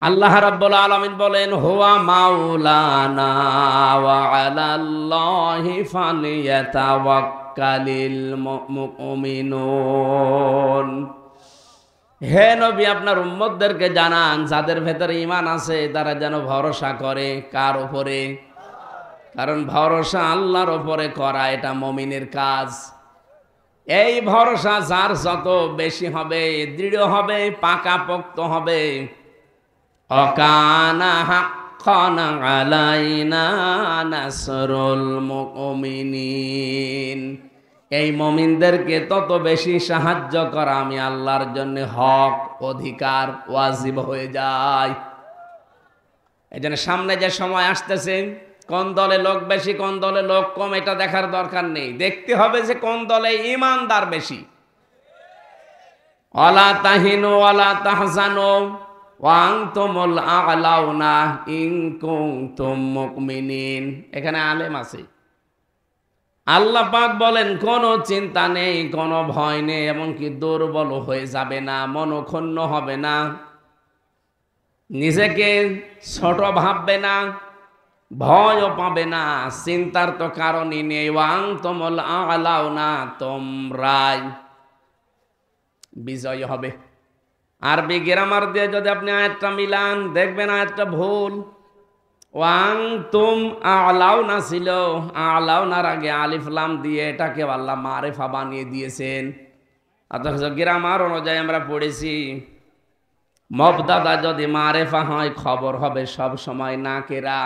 আল্লাহ রাব্বুল আলামিন বলেন হুয়া মাওলানা ওয়া আলাল্লাহি ফালিয়াতাওয়াক্কালিল মুমিনুন। হে নবী, আপনার উম্মতদেরকে জানান যাদের ভেতরে ঈমান আছে তারা যেন ভরসা করে কার উপরে? কারণ ভরসা আল্লাহর উপরে করা এটা মুমিনের কাজ। এই ভরসা যার যত বেশি হবে, দৃঢ় হবে, পাকাপোক্ত হবে, অকানা হাক্কান আলাইনা নাসরুল মুমিনিন, এই মুমিনদেরকে তত বেশি সাহায্য করা আমি আল্লাহর জন্য হক, অধিকার, ওয়াজিব হয়ে যায়। এই জন্য সামনে যে সময় আসতেছে, কোন দলে লোক বেশি কোন দলে লোক কম এটা দেখার দরকার নেই, দেখতে হবে যে কোন দলে ঈমানদার বেশি। ওয়ালা তাহিনু ওয়ালা তাহজানু ওয়া আনতুমুল আ'লাউনা ইন কুনতুম মুমিনিন। এখানে আলেম আছে। আল্লাহ পাক বলেন কোনো চিন্তা নেই, কোনো ভয় নেই, এমনকি দুর্বল হয়ে যাবে না, মনক্ষুণ্ণ হবে না, নিজেকে ছোট ভাববে না, ভয়ও পাবে না, চিন্তার তো কারণই নেই। ওয়া আনতুমুল আ'লাউনা, তোমরাই বিজয় হবে। আরবি গ্রামার দিয়ে যদি আপনি আয়াতটা মিলান দেখবেন আয়াতটা ভুল। ওয়াংতুম আ'লাউনা ছিল, আ'লাউনার আগে আলিফ লাম দিয়ে এটাকে আল্লাহ মারেফা বানিয়ে দিয়েছেন। অথচ গ্রামার অনুযায়ী আমরা পড়েছি মুবতাদা যদি মারেফা হয় খবর হবে সব সময় নাকেরা,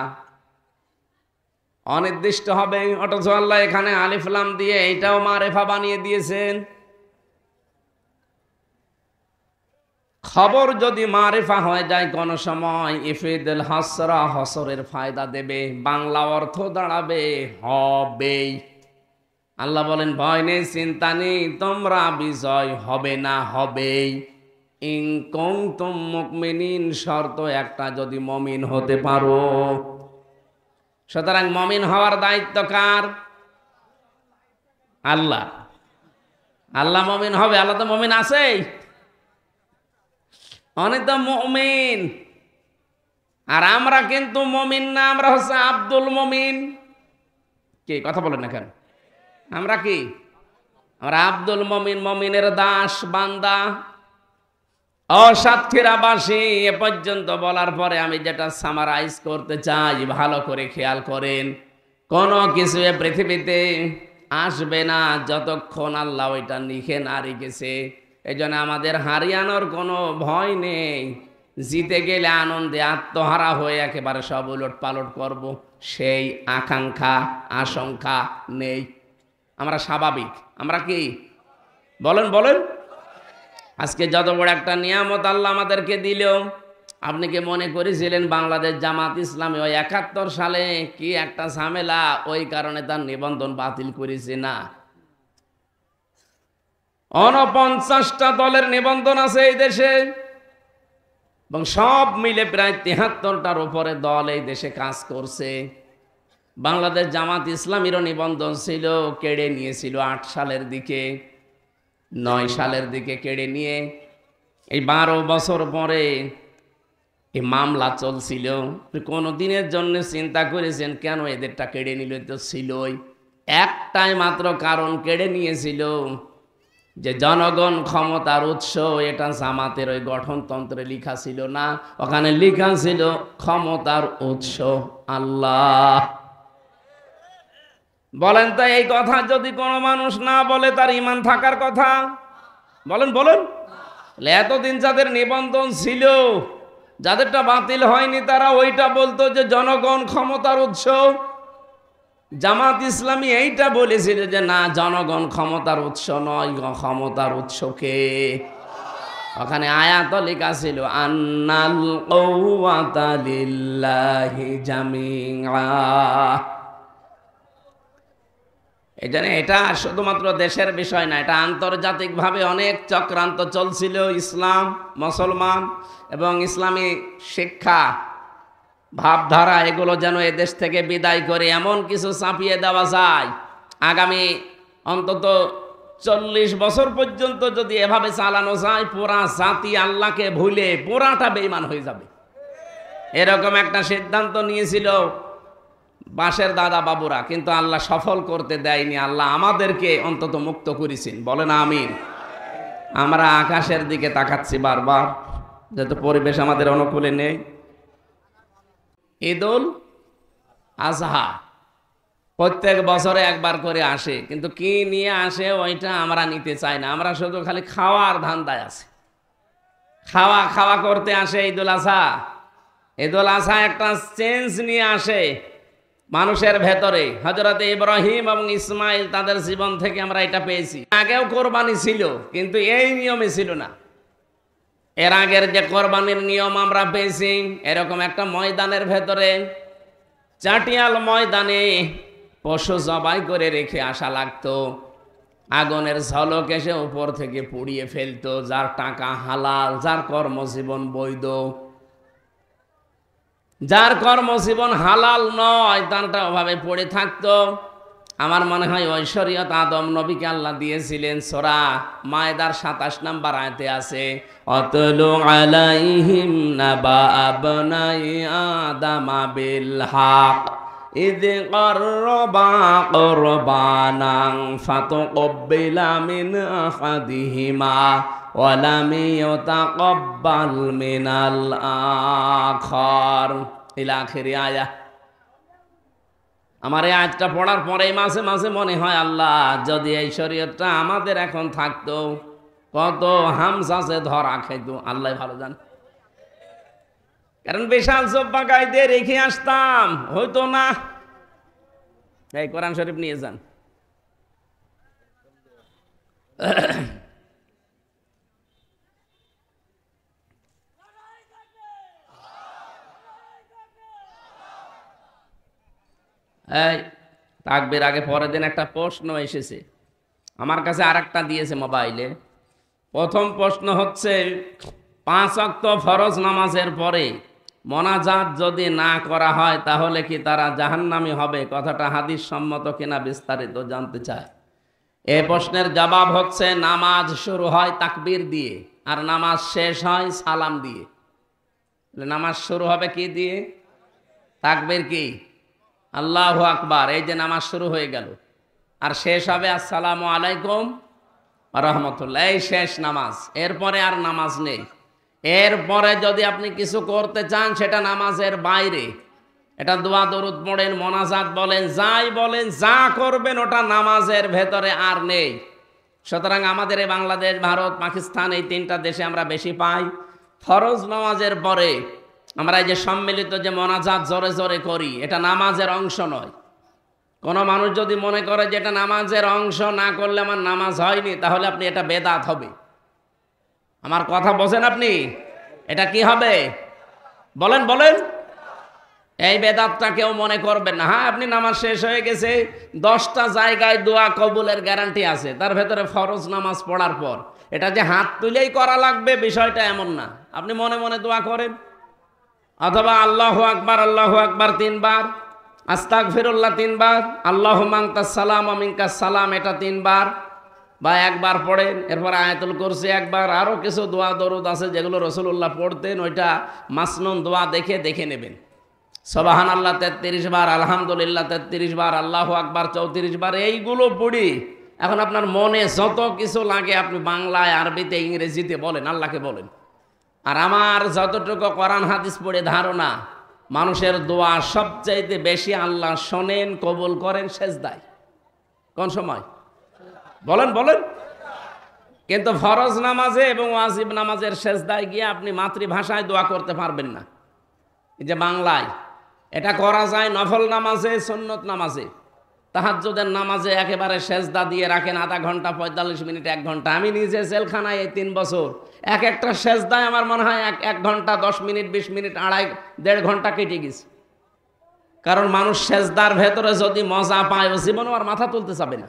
অনির্দিষ্ট হবে। অথচ আল্লাহ এখানে আলিফ লাম দিয়ে এইটাও মারেফা বানিয়ে দিয়েছেন। খবর যদি মারেফা হয়ে যায় কোন সময়, ইফিদুল হাসরা, হসরের ফায়দা দেবে, বাংলা অর্থ দাঁড়াবে হবেই। আল্লাহ বলেন ভয় নেই, চিন্তা নেই, তোমরা বিজয় হবে না, হবেই। ইন কুনতুম মুমিনিন, শর্ত একটা, যদি মুমিন হতে পারো। সুতরাং মুমিন হওয়ার দায়িত্ব কার? আল্লাহ। আল্লাহ মুমিন হবে, আল্লাহ তো মুমিন আছেই, অনেক তো মুমিন। আর আমরা কিন্তু মুমিন না, আমরা হচ্ছে আব্দুল মুমিন। কি কথা বলেন না কেন? আমরা কি? আমরা আব্দুল মুমিন, মুমিনের দাস, বান্দা, অসাতক্ষীরাবাসী। এ পর্যন্ত বলার পরে আমি যেটা সামারাইজ করতে চাই, ভালো করে খেয়াল করেন। কোনো কিছু এ পৃথিবীতে আসবে না যতক্ষণ আল্লাহ ওইটা লিখে না রেখেছে। এই জন্য আমাদের হারিয়ানোর কোনো ভয় নেই। জিতে গেলে আনন্দে আত্মহারা হয়ে একেবারে সব উলট পালট করব, সেই আকাঙ্ক্ষা আশঙ্কা নেই। আমরা স্বাভাবিক। আমরা কি বলেন বলেন? আজকে যত বড় একটা নিয়ামত আল্লাহ আমাদেরকে দিল, আপনি কি মনে করেছিলেন বাংলাদেশ জামাত ইসলামী ওই ৭১ সালে কি একটা ঝামেলা, ওই কারণে তার নিবন্ধন বাতিল করেছে? না, ৪৯টা দলের নিবন্ধন আছে এই দেশে, এবং সব মিলে প্রায় ৭৩টার উপরে দল এই দেশে কাজ করছে। বাংলাদেশ জামাত ইসলামীরও নিবন্ধন ছিল, কেড়ে নিয়েছিল ৮ সালের দিকে, ৯ সালের দিকে কেড়ে নিয়ে এই ১২ বছর পরে এই মামলা চলছিল। কোনো দিনের জন্য চিন্তা করেছেন কেন এদেরটা কেড়ে নিল? তো ছিলই একটাই মাত্র কারণ, কেড়ে নিয়েছিল যে জনগণ ক্ষমতার উৎস। এটা জামাতের ওই গঠনতন্ত্রে লেখা ছিল না, ওখানে লেখা ছিল ক্ষমতার উৎস আল্লাহ। বলেন তো এই কথা যদি কোনো মানুষ না বলে তার ঈমান থাকার কথা? বলেন বলেন। এতদিন যাদের নিবন্ধন ছিল, যাদেরটা বাতিল হয়নি, তারা ওইটা বলতো যে জনগণ ক্ষমতার উৎস। জামাত ইসলামী এইটা বলেছিল যে না, জনগণ ক্ষমতার উৎস নয়, ক্ষমতার উৎসকে ওখানে আয়াত লেখা ছিল আন্নাল কুওয়াতা লিল্লাহি জামিআ। এই জন্য এটা শুধুমাত্র দেশের বিষয় না, এটা আন্তর্জাতিকভাবে অনেক চক্রান্ত চলছিল। ইসলাম, মুসলমান এবং ইসলামী শিক্ষা ভাবধারা এগুলো যেন এদেশ থেকে বিদায় করে এমন কিছু চাপিয়ে দেওয়া যায়, আগামী অন্তত ৪০ বছর পর্যন্ত যদি এভাবে চালানো যায়, পুরা জাতি আল্লাহকে ভুলে পুরাটা বেঈমান হয়ে যাবে। এরকম একটা সিদ্ধান্ত নিয়েছিল বাঁশের দাদা বাবুরা, কিন্তু আল্লাহ সফল করতে দেয়নি। আল্লাহ আমাদেরকে অন্তত মুক্ত করেছেন, বলেন আমিন। আমরা আকাশের দিকে তাকাচ্ছি বারবার, যেহেতু পরিবেশ আমাদের অনুকূলে নেই। ঈদুল আজহা প্রত্যেক বছরে একবার করে আসে, কিন্তু কি নিয়ে আসে ওইটা আমরা নিতে চাই না। আমরা শুধু খালি খাওয়ার ধান্দায় আছে, খাওয়া খাওয়া করতে আসে। ঈদুল আজহা, ঈদুল আজহা একটা চেঞ্জ নিয়ে আসে মানুষের ভেতরে। হযরত ইব্রাহিম এবং ইসমাইল তাদের জীবন থেকে আমরা এটা পেয়েছি। আগেও কোরবানি ছিল, কিন্তু এই নিয়মে ছিল না। এর আগের যে কোরবানির নিয়ম আমরা পেয়েছি, এরকম একটা ময়দানের ভেতরে, চাটিয়াল ময়দানে পশু জবাই করে রেখে আসা লাগতো। আগুনের ঝলক এসে উপর থেকে পুড়িয়ে ফেলতো। যার টাকা হালাল, যার কর্মজীবন বৈধ। যার কর্মজীবন হালাল নয়, তারটা ওভাবে পড়ে থাকতো। আমার মনে হয় ওই শরীয়ত আদম নবীকে আল্লাহ দিয়েছিলেন। সূরা মায়দার 27 নম্বর আয়াতে আছে, অতলু আলাইহিম নাবা আবনাই আদামা বিল হক ইয ক্বাররাবা কুরবানান ফাতুকব্বিলা মিন আহাদিহিমা ওয়া লাম ইউতাকাব্বাল মিনাল আখার ইলা আখিরি আয়া। আমার এই আয়াতটা পড়ার পরে মাঝে মাঝে মনে হয়, আল্লাহ যদি এই শরীয়তটা আমাদের এখন থাকতো, কত হামসাসে ধরা খাইতো আল্লাহ ভালো জান। কারণ বিশাল জব্বা গাইতে রেখে আসতাম, হয়তো না। এই কোরআন শরীফ নিয়ে যান। এই তাকবীর আগে পরের দিন একটা প্রশ্ন এসেছে আমার কাছে, আরেকটা দিয়েছে মোবাইলে। প্রথম প্রশ্ন হচ্ছে, 5 ওয়াক্ত ফরজ নামাজের পরে মোনাজাত যদি না করা হয় তাহলে কি তারা জাহান্নামী হবে? কথাটা হাদিস সম্মত কিনা বিস্তারিত জানতে চায়। এই প্রশ্নের জবাব হচ্ছে, নামাজ শুরু হয় তাকবীর দিয়ে, আর নামাজ শেষ হয় সালাম দিয়ে। নামাজ শুরু হবে কি দিয়ে? তাকবীর কি? আল্লাহু আকবার, এই যে নামাজ শুরু হয়ে গেল। আর শেষ হবে আসসালামু আলাইকুম রাহমাতুল্লাহ, এই শেষ নামাজ। এরপরে আর নামাজ নেই। এরপরে যদি আপনি কিছু করতে চান, সেটা নামাজের বাইরে। এটা দোয়া দরুদ পড়েন, মোনাজাত বলেন, যাই বলেন, যা করবেন, ওটা নামাজের ভেতরে আর নেই। সুতরাং আমাদের এই বাংলাদেশ, ভারত, পাকিস্তান, এই 3টা দেশে আমরা বেশি পাই। ফরজ নামাজের পরে আমরা এই যে সম্মিলিত যে মোনাজাত জোরে জোরে করি, এটা নামাজের অংশ নয়। কোনো মানুষ যদি মনে করে যে এটা নামাজের অংশ, না করলে আমার নামাজ হয়নি, তাহলে আপনি এটা বেদাত হবে। আমার কথা বোঝেন আপনি? এটা কি হবে বলেন বলেন? এই বেদাতটা কেউ মনে করবেন না। হ্যাঁ, আপনি নামাজ শেষ হয়ে গেছে, 10টা জায়গায় দোয়া কবুলের গ্যারান্টি আছে, তার ভেতরে ফরজ নামাজ পড়ার পর এটা যে হাত তুলেই করা লাগবে, বিষয়টা এমন না। আপনি মনে মনে দোয়া করেন, অথবা আল্লাহু আকবার 3 বার, আস্তাগফিরুল্লাহ 3 বার, আল্লাহুম্মা আনতাস সালাম ওয়া মিনকাস সালাম এটা 3 বার বা 1 বার পড়েন। এরপর আয়াতুল কুরসি 1 বার। আরও কিছু দোয়া দরুদ আছে যেগুলো রাসূলুল্লাহ পড়তেন, ওইটা মাসনুন দোয়া দেখে নেবেন। সুবহানাল্লাহ 33 বার, আলহামদুলিল্লাহ 33 বার, আল্লাহু আকবার 34 বার, এইগুলো পড়ি। এখন আপনার মনে যত কিছু লাগে আপনি বাংলায়, আরবিতে, ইংরেজিতে বলেন, আল্লাহকে বলেন। আর আমার যতটুকু কোরআন হাদিস পড়ে ধারণা, মানুষের দোয়া সবচাইতে বেশি আল্লাহ শোনেন, কবুল করেন সেজদায়। কোন সময় বলেন বলেন? কিন্তু ফরজ নামাজে এবং ওয়াজিব নামাজের সেজদায় গিয়ে আপনি মাতৃভাষায় দোয়া করতে পারবেন না। এই যে বাংলায় এটা করা যায় নফল নামাজে, সুন্নত নামাজে, তাহাজ্জুদের নামাজে একেবারে সেজদা দিয়ে রাখেন আধা ঘন্টা, 45 মিনিট, 1 ঘন্টা। আমি নিজে জেলখানায় এই 3 বছর একটা সেজদায় আমার মনে হয় 1 ঘন্টা 10 মিনিট, 20 মিনিট, 1.5 ঘন্টা কেটে গেছে। কারণ মানুষ সেজদার ভেতরে যদি মজা পায়, ও জীবনও আর মাথা তুলতে চাবে না।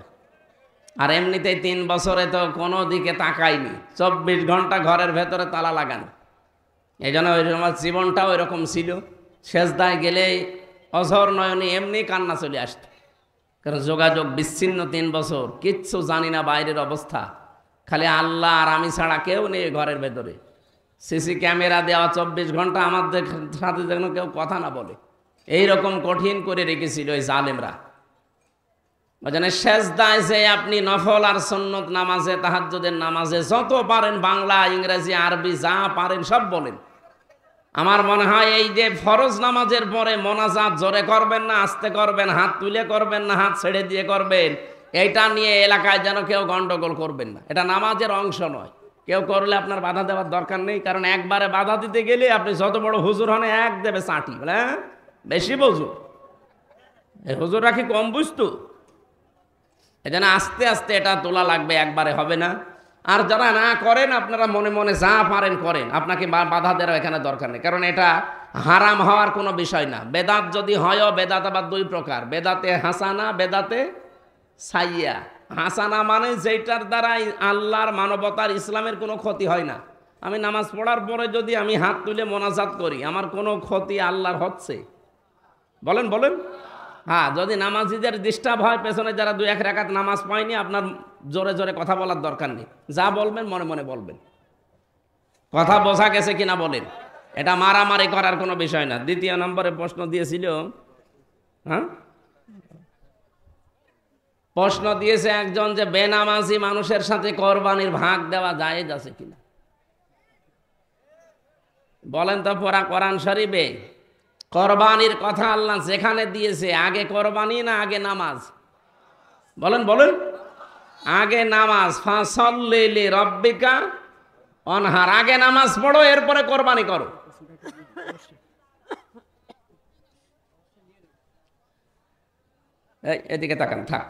আর এমনিতেই 3 বছরে তো কোনো দিকে তাকাইনি, 24 ঘন্টা ঘরের ভেতরে তালা লাগানো। এই জন্য ওই আমার জীবনটাও এরকম ছিল। সেজদায় গেলেই অঝর নয়নে এমনি কান্না চলে আসতো। কারণ যোগাযোগ বিচ্ছিন্ন 3 বছর, কিচ্ছু জানি না বাইরের অবস্থা, খালি আল্লাহ আর আমি ছাড়া কেউ নেই ঘরের ভেতরে। সিসি ক্যামেরা দেওয়া 24 ঘন্টা আমাদের সাথে যেন কেউ কথা না বলে, এইরকম কঠিন করে রেখেছিল ওই জালেমরা। ওখানে সেজদায় যে আপনি নফল আর সুন্নত নামাজে, তাহাজ্জুদের নামাজে যত পারেন বাংলা, ইংরেজি, আরবি যা পারেন সব বলেন। আমার মনে হয় এই যে ফরজ নামাজের পরে মোনাজাত জোরে করবেন না আস্তে করবেন, হাত তুলে করবেন না হাত ছেড়ে দিয়ে করবেন, এইটা নিয়ে এলাকায় যেন কেউ গন্ডগোল করবেন না। এটা নামাজের অংশ নয়। কেউ করলে আপনার বাধা দেওয়ার দরকার নেই, কারণ একবারে বাধা দিতে গেলে আপনি যত বড় হুজুর হন এক দেবে চাটি, বলে হ্যাঁ বেশি বুঝু, এই হুজুররা কি কম বুঝতো? এজন্য আস্তে আস্তে এটা তোলা লাগবে, একবারে হবে না। আর যারা না করেন আপনারা মনে মনে যা পারেন করেন, আপনাকে বাধা দেওয়ার এখানে দরকার নেই, কারণ এটা হারাম হওয়ার কোনো বিষয় না। বেদাত যদি হয়ও, বেদাত আবার দুই প্রকার, বেদাতে হাসানা, বেদাতে সাইয়া। হাসানা মানে যেটার দ্বারা আল্লাহর, মানবতার, ইসলামের কোনো ক্ষতি হয় না। আমি নামাজ পড়ার পরে যদি আমি হাত তুলে মোনাজাত করি, আমার কোনো ক্ষতি আল্লাহর হচ্ছে? বলেন বলেন। হ্যাঁ, যদি নামাজিদের ডিস্টার্ব হয়, পেছনে যারা 2-1 রাকাত নামাজ পায়নি, আপনার জোরে জোরে কথা বলার দরকার নেই, যা বলবেন মনে মনে বলবেন। কথা বোঝা গেছে কিনা বলেন? এটা মারামারি করার কোনো বিষয় না। দ্বিতীয় নম্বরে প্রশ্ন দিয়েছিল, হ্যাঁ প্রশ্ন দিয়েছে একজন যে বেনামাজি মানুষের সাথে কোরবানির ভাগ দেওয়া জায়েজ আছে কিনা। বলেন তো পড়া কোরআন শরীফে কোরবানির কথা আল্লাহ যেখানে দিয়েছে, আগে কোরবানি না আগে নামাজ? বলেন বলেন। আগে নামাজ, ফাসাল্লি লিরাব্বিকা ওয়ানহার, আগে নামাজ পড়ো এরপরে কোরবানি করো। এদিকে তাকান, থাক।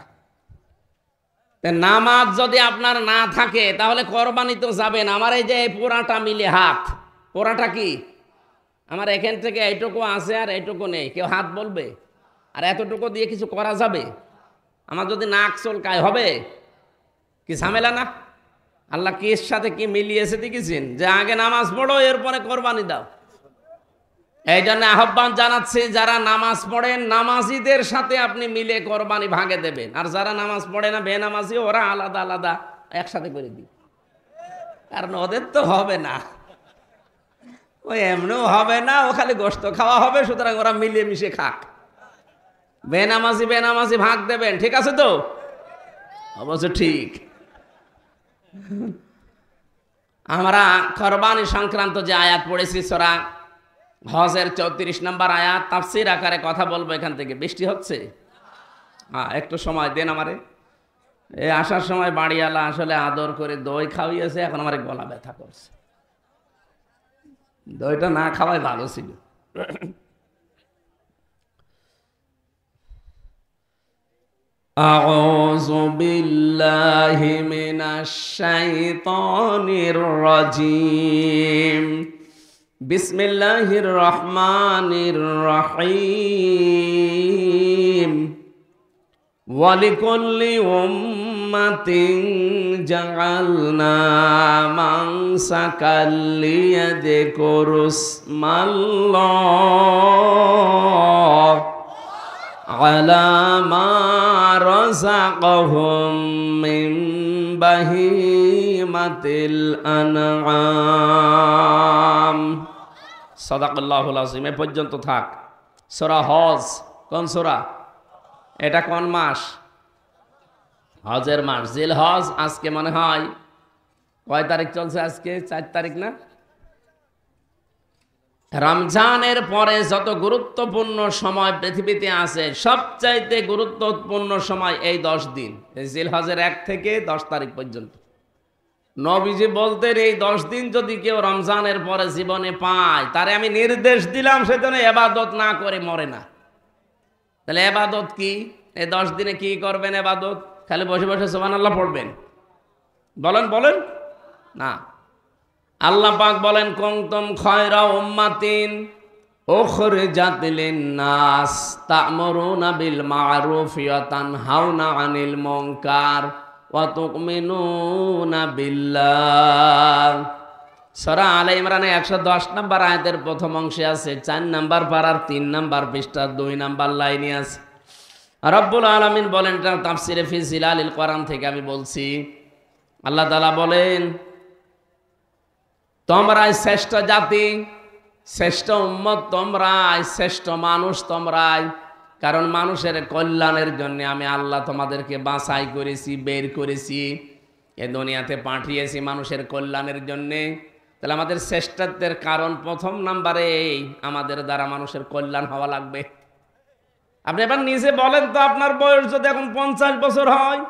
নামাজ যদি আপনার না থাকে তাহলে কোরবানি তো যাবেন। আমার এই যে পোড়াটা মিলে হাত, পোড়াটা কি আমার এখান থেকে এইটুকু আছে আর এইটুকু নেই, কেউ হাত বলবে? আর এতটুকু দিয়ে কিছু করা যাবে? আমার যদি নাক চুলকায় হবে? কি ঝামেলা না? আল্লাহ কির সাথে কি মিলিয়েছে দেখেছেন, যে আগে নামাজ পড়ো এরপরে কোরবানি দাও। এই জন্য আহ্বান জানাচ্ছি, যারা নামাজ পড়েন নামাজিদের সাথে আপনি মিলে কোরবানি ভাগে দেবেন, আর যারা নামাজ পড়ে না বেনামাজি, ওরা আলাদা আলাদা একসাথে করে দিন, কারণ ওদের তো হবে না, ওই এমনিও হবে না, ও খালি গোশত খাওয়া হবে, সুতরাং ওরা মিলিয়ে মিশে খাক। বেনামাজি বেনামাজি ভাগ দেবেন, ঠিক আছে তো? অবশ্য ঠিক। আমরা কোরবানি সংক্রান্ত যে আয়াত পড়েছি সূরা হজের 34 নম্বর আয়াত, তাফসীর আকারে কথা বলবো এখান থেকে। বৃষ্টি হচ্ছে? হ্যাঁ, একটু সময় দেন আমারে। এই আসার সময় বাড়িওয়ালা আসলে আদর করে দই খাওয়িয়েছে, এখন আমার গলা ব্যথা করছে। দইটা না খাওয়াই ভালো ছিল। আউযু বিল্লাহি মিনাশ শাইতানির রাজীম। বিসমিল্লাহির রহমানির রহিম। ওয়ালিকুল্লি উম্মাতিন জাআলনা মানসাকাল লিয়াযকুরুসমাল্লাহ আলা মা রাযাকাহুম মিন বাহিমাতিল আনআম। সাদাকাল্লাহুল আযীম। এ পর্যন্ত থাক। সূরা হজ কোন সূরা? এটা কোন মাস? হজের মাস, জিলহজ। আজকে মনে হয় কয় তারিখ চলছে? আজকে 4 তারিখ না? রমজানের পরে যত গুরুত্বপূর্ণ সময় পৃথিবীতে আছে, সবচাইতে গুরুত্বপূর্ণ সময় এই 10 দিন, জিলহজের 1 থেকে 10 তারিখ পর্যন্ত। নবীজি বলতেন, এই 10 দিন যদি কেউ রমজানের পরে জীবনে পায়, তারে আমি নির্দেশ দিলাম সে যেন ইবাদত না করে মরে না। তাহলে ইবাদত কি? এই 10 দিনে কি করবেন ইবাদত? খালি বসে বসে সুবহানাল্লাহ পড়বেন? বলেন বলেন না। আল্লাহ পাক বলেন, কুনতুম খায়রা উম্মাতিন উখরিজাত লিন-নাস তা'মুরুনা বিল মা'রুফ ওয়া তানহাউনা আনিল মুনকার ওয়া তু'মিনুনা বিল্লাহ। সূরা আলে ইমরানে 110 নম্বর আয়াতের প্রথম অংশে আছে, 4 নম্বর পারার 3 নম্বর পৃষ্ঠার 2 নম্বর লাইনে আছে। রব্বুল আলামিন বলেন, এটা তাফসিরে ফি জিলালিল কোরআন থেকে আমি বলছি। আল্লাহ তাআলা বলেন, তোমরাই শ্রেষ্ঠ জাতি, শ্রেষ্ঠ উম্মত তোমরাই, শ্রেষ্ঠ মানুষ তোমরাই। কারণ মানুষের কল্যাণের জন্য আমি আল্লাহ তোমাদেরকে বাছাই করেছি, বের করেছি, এ দুনিয়াতে পাঠিয়েছি মানুষের কল্যাণের জন্যে। তাহলে আমাদের শ্রেষ্ঠত্বের কারণ প্রথম নাম্বারে আমাদের দ্বারা মানুষের কল্যাণ হওয়া লাগবে। আপনি এবার নিজে বলেন তো, আপনার বয়স যদি এখন 50 বছর হয়,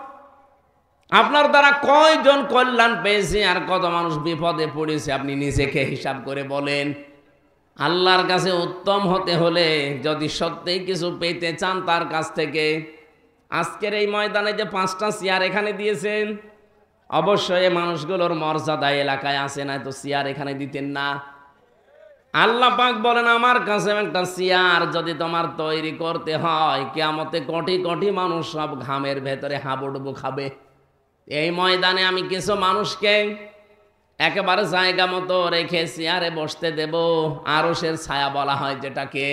আপনার দ্বারা কয়জন কল্যাণ পেয়েছে আর কত মানুষ বিপদে পড়েছে? আপনি নিজেকে হিসাব করে বলেন। আল্লাহর কাছে উত্তম হতে হলে যদি সত্যিই কিছু পেতে চান তার কাছ থেকে, আজকের এই ময়দানে যে 5টা চেয়ার এখানে দিয়েছেন, অবশ্যই এই মানুষগুলোর মর্যাদা এলাকায় আছে, না তো চেয়ার এখানে দিতেন না। আল্লাহ পাক বলেন, আমার কাছে একটা চেয়ার যদি তোমার তৈরি করতে হয়, কিয়ামতে কোটি কোটি মানুষ সব ঘামের ভেতরে হাবুডুবু খাবে। এই ময়দানে আমি কিছু মানুষকে একেবারে জায়গা মতো রেখে চেয়ারে বসতে দেব, আরশের ছায়া বলা হয় যেটাকে।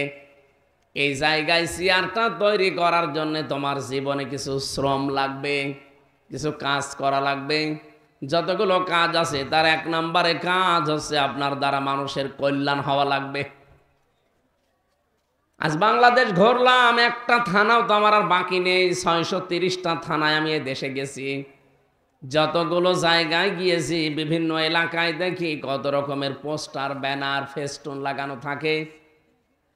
এই জায়গায় চেয়ারটা তৈরি করার জন্য তোমার জীবনে কিছু শ্রম লাগবে, কিছু কাজ করা লাগবে। যতগুলো কাজ আছে তার 1 নম্বরে কাজ হচ্ছে আপনার দ্বারা মানুষের কল্যাণ হওয়া লাগবে। আজ বাংলাদেশ ঘুরলাম, একটা থানাও তো আমার আর বাকি নেই। 630টা থানায় আমি এই দেশে গেছি। যতগুলো জায়গায় গিয়েছি বিভিন্ন এলাকায় দেখি কত রকমের পোস্টার, ব্যানার, ফেস্টুন লাগানো থাকে।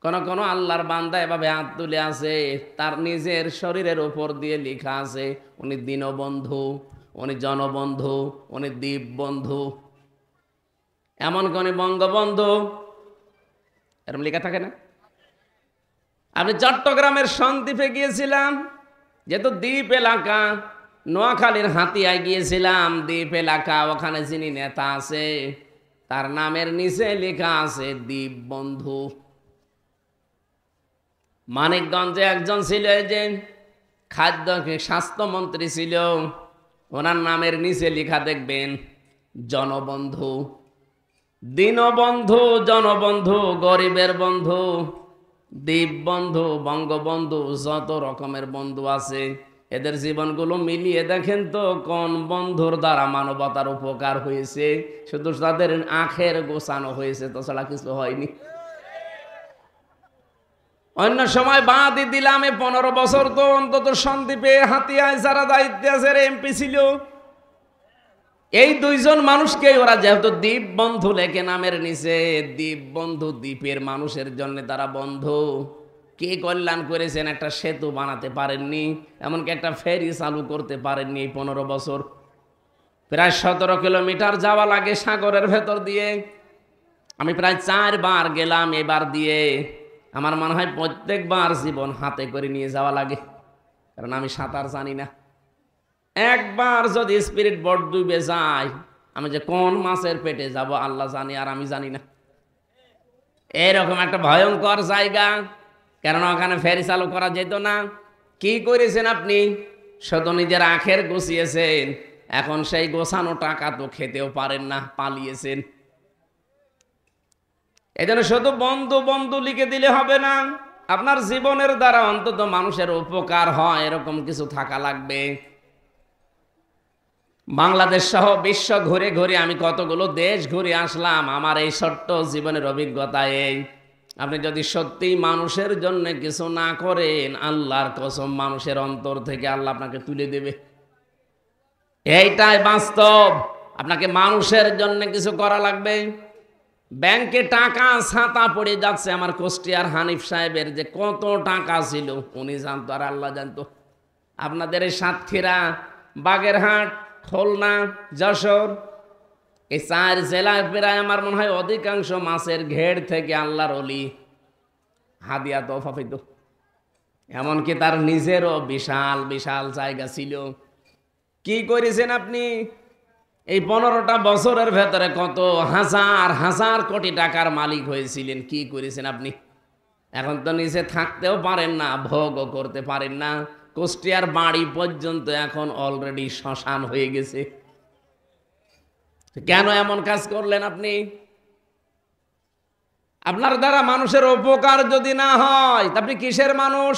কোন কোন আল্লাহর বান্দা এভাবে হাত তুলে আছে, তার নিজের শরীরের উপর দিয়ে লেখা আছে উনি দীনবন্ধু, উনি জনবন্ধু, উনি দ্বীপ বন্ধু, এমন কোন বঙ্গবন্ধু, এরকম লেখা থাকে না? আপনি চট্টগ্রামের সন্দ্বীপে গিয়েছিলাম, যেহেতু দ্বীপ এলাকা। নোয়াখালীর হাতিয়ায় গিয়েছিলাম, দ্বীপ এলাকা। ওখানে যিনি নেতা আছে তার নামের নিচে লেখা আছে দ্বীপ বন্ধু। মানিকগঞ্জে একজন ছিল, এই যে খাদ্য স্বাস্থ্যমন্ত্রী ছিল, ওনার নামের নিচে লেখা দেখবেন জনবন্ধু। দীনবন্ধু, জনবন্ধু, গরিবের বন্ধু, দ্বীপ বন্ধু, বঙ্গবন্ধু, যত রকমের বন্ধু আছে, এদের জীবনগুলো মিলিয়ে দেখেন তো কোন বন্ধুর দ্বারা মানবতার উপকার হয়েছে? শুধু তাদের আখের গোছানো হয়েছে, তাছাড়া কিছু হয়নি। অন্য সময় বাদই দিলাম, 15 বছর তো অন্তত সন্দ্বীপে হাতিয়ায় যারা দায়িত্বে আছে, এমপি ছিল, এই 2 জন মানুষকে ওরা যেহেতু দ্বীপ বন্ধু লেখে নামের নিচে, দ্বীপ বন্ধু, দ্বীপের মানুষের জন্য তারা বন্ধু। কে কল্যাণ করেছেন? একটা সেতু বানাতে পারেননি, এমনকি একটা ফেরি চালু করতে পারেননি এই 15 বছর। প্রায় 17 কিলোমিটার যাওয়া লাগে সাগরের ভেতর দিয়ে। আমি প্রায় 4 বার গেলাম এবার দিয়ে। আমার মনে হয় প্রত্যেকবার জীবন হাতে করে নিয়ে যাওয়া লাগে, কারণ আমি সাঁতার জানি না। একবার যদি স্পিরিট বোট ডুবে যায়, আমি যে কোন মাছের পেটে যাব আল্লাহ জানি, আর আমি জানি না। এরকম একটা ভয়ঙ্কর জায়গা, কেননা ওখানে ফেরি চালু করা যেত না। কি করেছেন আপনি? শুধু নিজের আখের গুছিয়েছেন, এখন সেই গোছানো টাকা তো খেতেও পারেন না, পালিয়েছেন। এই জন্য শুধু বন্ধু বন্ধু লিখে দিলে হবে না, আপনার জীবনের দ্বারা অন্তত মানুষের উপকার হয় এরকম কিছু থাকা লাগবে। বাংলাদেশ সহ বিশ্ব ঘুরে ঘুরে আমি কতগুলো দেশ ঘুরে আসলাম। আমার এই ছোট্ট জীবনের অভিজ্ঞতা এই, আপনি যদি সত্যি মানুষের জন্য কিছু না করেন, আল্লাহর কসম মানুষের অন্তর থেকে আল্লাহ আপনাকে তুলে দেবে। এইটাই বাস্তব। আপনাকে মানুষের জন্য কিছু করা লাগবে। ব্যাংকে টাকা ছাতা পড়ে যাচ্ছে, আমার কুষ্টিয়ার হানিফ সাহেবের যে কত টাকা ছিল উনি জানতো আর আল্লাহ জানতো। আপনাদের এই সাতক্ষীরা, বাগেরহাট, খুলনা, যশোর, এই 4 জেলায় প্রায় আমার মনে হয় অধিকাংশ মাছের ঘের থেকে আল্লাহর ওলি হাদিয়া তোফা পেত। এমনকি তার নিজেরও বিশাল বিশাল জায়গা ছিল। কি করেছেন আপনি? এই 15টা বছরের ভেতরে কত হাজার হাজার কোটি টাকার মালিক হয়েছিলেন। কি করেছেন আপনি? এখন তো নিজে থাকতেও পারেন না, ভোগও করতে পারেন না। কুষ্টিয়ার বাড়ি পর্যন্ত এখন অলরেডি শ্মশান হয়ে গেছে। কেন এমন কাজ করলেন আপনি? আপনার দ্বারা মানুষের উপকার যদি না হয়, আপনি কিসের মানুষ?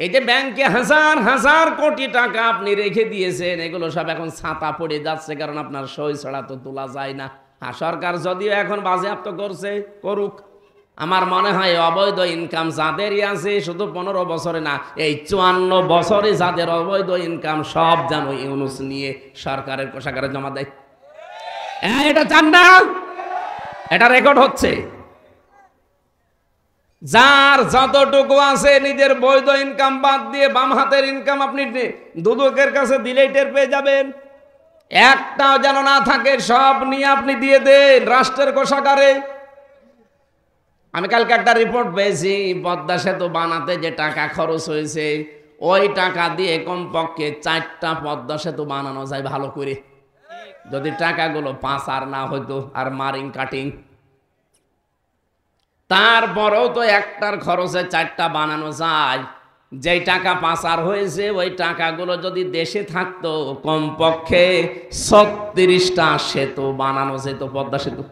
এই যে ব্যাংকে হাজার হাজার কোটি টাকা আপনি রেখে দিয়েছেন, এগুলো সব এখন ছাতা পড়ে যাচ্ছে, কারণ আপনার সই ছাড়া তো তোলা যায় না। আর সরকার যদিও এখন বাজেয়াপ্ত করছে, করুক। আমার মনে হয় অবৈধ ইনকাম যাদেরই আছে শুধু 15 বছরে না, এই 54 বছরে যাদের অবৈধ ইনকাম সব যেন ইউনূস নিয়ে সরকারের কোষাগারে জমা দেয়। এটা চান না? এটা রেকর্ড হচ্ছে। যার যতটুকু আছে নিজের বৈধ ইনকাম বাদ দিয়ে বাম হাতের ইনকাম আপনি দুদকের কাছে দিলেই টের পেয়ে যাবেন। একটাও যেন না থাকে, সব নিয়ে আপনি দিয়ে দেন রাষ্ট্রের কোষাগারে। আমি কালকে একটা রিপোর্ট পেয়েছি, পদ্মা সেতু বানাতে যে টাকা খরচ হয়েছে ওই টাকা দিয়ে কমপক্ষে 4টা পদ্মা সেতু বানানো যায় ভালো করে, যদি টাকাগুলো পাচার না হইতো আর মারিং কাটিং। তারপরেও তো একটার খরচে 4টা বানানো যায়। যেই টাকা পাচার হয়েছে ওই টাকাগুলো যদি দেশে থাকতো কমপক্ষে 36টা সেতু বানানো যেত, পদ্মা সেতু।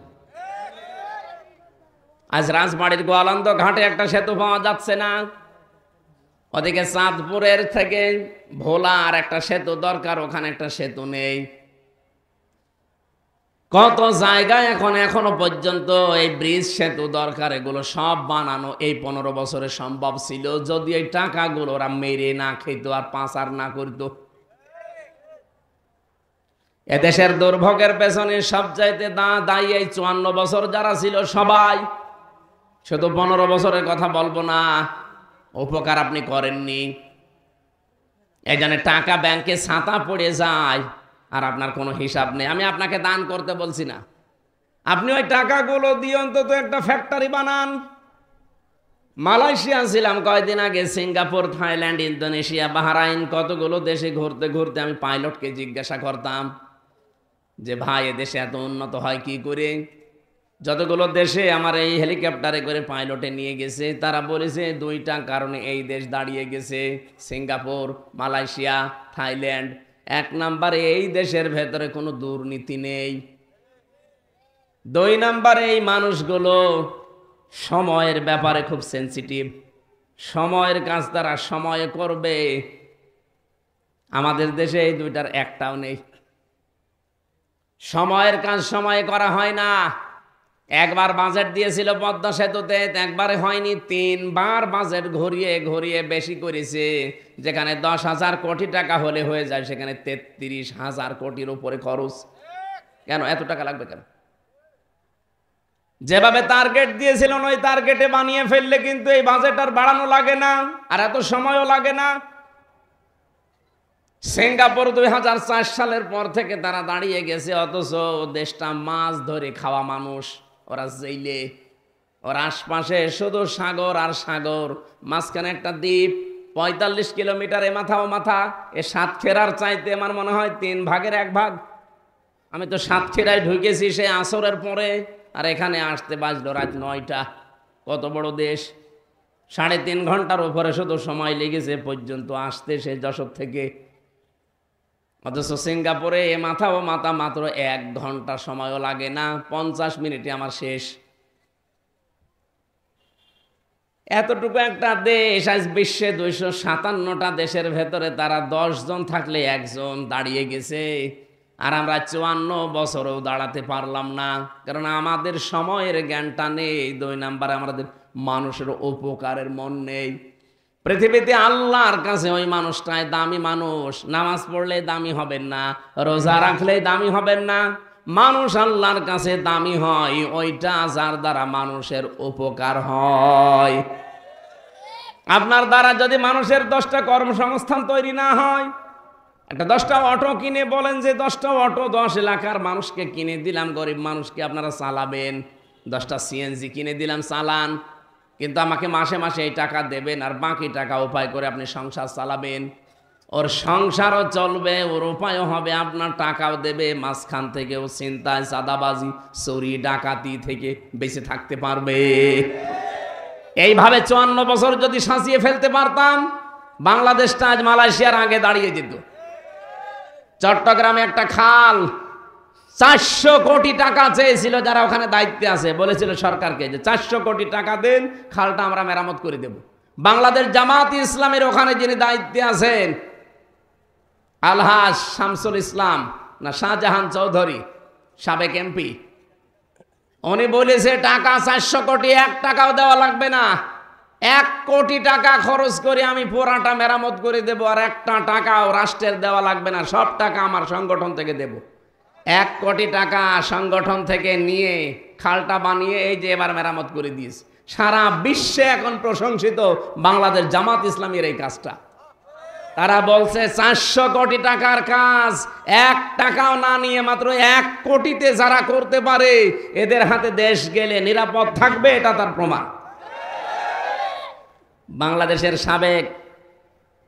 আজ রাজবাড়ির গোয়ালন্দ ঘাটে একটা সেতু পাওয়া যাচ্ছে না, ওদিকে চাঁদপুরের থেকে ভোলার একটা সেতু দরকার, ওখানে একটা সেতু নেই। কত জায়গায় এখনো পর্যন্ত এই ব্রিজ সেতু দরকার, এগুলো সব বানানো এই 15 বছরে সম্ভব ছিল যদি এই টাকাগুলো ওরা মেরে না খেত আর পাচার না করত। এদেশের দুর্ভোগের পেছনে সবচাইতে দায়ী এই 54 বছর যারা ছিল সবাই। শুধু 15 বছরের কথা বলবো না, উপকার আপনি করেননি। এই জন্য টাকা ব্যাংকে ছাতা পড়ে যায় আর আপনার কোনো হিসাব নেই। আমি আপনাকে দান করতে বলছি না, আপনি ওই টাকাগুলো দিয়ে অন্তত একটা ফ্যাক্টরি বানান। মালয়েশিয়া ছিলাম কয়েকদিন আগে, সিঙ্গাপুর, থাইল্যান্ড, ইন্দোনেশিয়া, বাহরাইন, কতগুলো দেশে ঘুরতে ঘুরতে আমি পাইলটকে জিজ্ঞাসা করতাম যে ভাই এদেশে এত উন্নত হয় কি করে। যতগুলো দেশে আমার এই হেলিকপ্টারে করে পাইলটে নিয়ে গেছে তারা বলেছে 2টা কারণে এই দেশ দাঁড়িয়ে গেছে, সিঙ্গাপুর, মালয়েশিয়া, থাইল্যান্ড। 1 নম্বরে এই দেশের ভেতরে কোনো দুর্নীতি নেই। 2 নম্বরে এই মানুষগুলো সময়ের ব্যাপারে খুব সেন্সিটিভ, সময়ের কাজ তারা সময়ে করবে। আমাদের দেশে এই 2টার একটাও নেই। সময়ের কাজ সময়ে করা হয় না। একবার বাজেট দিয়েছিল পদ্মা সেতুতে, একবারে হয়নি, 3বার বাজেট ঘুরিয়ে ঘুরিয়ে বেশি করেছে। যেখানে 10,000 কোটি টাকা হলে হয়ে যায় সেখানে 33,000 কোটির উপরে খরচ। কেন এত টাকা লাগবে কেন? যেভাবে টার্গেট দিয়েছিল ওই টার্গেটে বানিয়ে ফেললে কিন্তু এই বাজেট আর বাড়ানো লাগে না, আর এত সময়ও লাগে না। সিঙ্গাপুর 2004 সালের পর থেকে তারা দাঁড়িয়ে গেছে, অথচ দেশটা মাছ ধরে খাওয়া মানুষ, ওরা জেলে, ওর আশপাশে শুধু সাগর আর সাগর, মাঝখানে একটা দ্বীপ, 45 কিলোমিটার এ মাথা ও মাথা। এ সাতক্ষীরার চাইতে আমার মনে হয় 3 ভাগের 1 ভাগ। আমি তো সাতক্ষীরায় ঢুকেছি সে আসরের পরে, আর এখানে আসতে বাজলো রাত 9টা। কত বড় দেশ, 3.5 ঘন্টার উপরে শুধু সময় লেগেছে পর্যন্ত আসতে সে যশোর থেকে। অথচ সিঙ্গাপুরে এ মাথা ও মাথা মাত্র 1 ঘন্টা সময়ও লাগে না, 50 মিনিটে আমার শেষ। এতটুকু একটা দেশ, আজ বিশ্বে 257টা দেশের ভেতরে তারা 10 জন থাকলে 1 জন দাঁড়িয়ে গেছে, আর আমরা 54 বছরেও দাঁড়াতে পারলাম না। কারণ আমাদের সময়ের জ্ঞানটা নেই। 2 নম্বরে আমাদের মানুষের উপকারের মন নেই। পৃথিবীতে আল্লাহর কাছে ওই মানুষটাই দামি মানুষ। নামাজ পড়লে দামি হবেন না, রোজা রাখলে দামি হবেন না। মানুষ আল্লাহর কাছে দামি হয় ওইটা যার দ্বারা মানুষের উপকার হয়। আপনার দ্বারা যদি মানুষের 10টা কর্মসংস্থান তৈরি না হয়, একটা 10টা অটো কিনে বলেন যে 10টা অটো 10 এলাকার মানুষকে কিনে দিলাম, গরিব মানুষকে আপনারা চালাবেন। 10টা সিএনজি কিনে দিলাম, চালান, কিন্তু আমাকে মাসে মাসে এই টাকা দেবেন, আর বাকি টাকা উপায় করে আপনি সংসার চালাবেন। ওর সংসারও চলবে, ওর উপায়ও হবে, আপনার টাকাও দেবে, মাঝখান থেকেও চিন্তায় চাঁদাবাজি, চুরি ডাকাতি থেকে বেঁচে থাকতে পারবে। এইভাবে 54 বছর যদি সাজিয়ে ফেলতে পারতাম, বাংলাদেশটা আজ মালয়েশিয়ার আগে দাঁড়িয়ে যেত। চট্টগ্রামে একটা খাল 400 কোটি টাকা চেয়েছিল যারা ওখানে দায়িত্বে আছে, বলেছিল সরকারকে যে 400 কোটি টাকা দেন, খালটা আমরা মেরামত করে দেব। বাংলাদেশ জামাত ইসলামের ওখানে যিনি দায়িত্বে আছেন, আলহাজ শামসুল ইসলাম না শাহজাহান চৌধুরী, সাবেক এমপি, উনি বলেছে টাকা 400 কোটি, 1 টাকাও দেওয়া লাগবে না, 1 কোটি টাকা খরচ করে আমি পুরাটা মেরামত করে দেব, আর 1টা টাকাও রাষ্ট্রের দেওয়া লাগবে না, সব টাকা আমার সংগঠন থেকে দেব। 1 কোটি টাকা সংগঠন থেকে নিয়ে খালটা বানিয়ে এই যে এবার মেরামত করে দিয়েছে। সারা বিশ্বে এখন প্রশংসিত বাংলাদেশ জামাত ইসলামীর এই কাজটা। তারা বলছে 400 কোটি টাকার কাজ 1 টাকাও না নিয়ে মাত্র 1 কোটিতে যারা করতে পারে এদের হাতে দেশ গেলে নিরাপদ থাকবে, এটা তার প্রমাণ। বাংলাদেশের সাবেক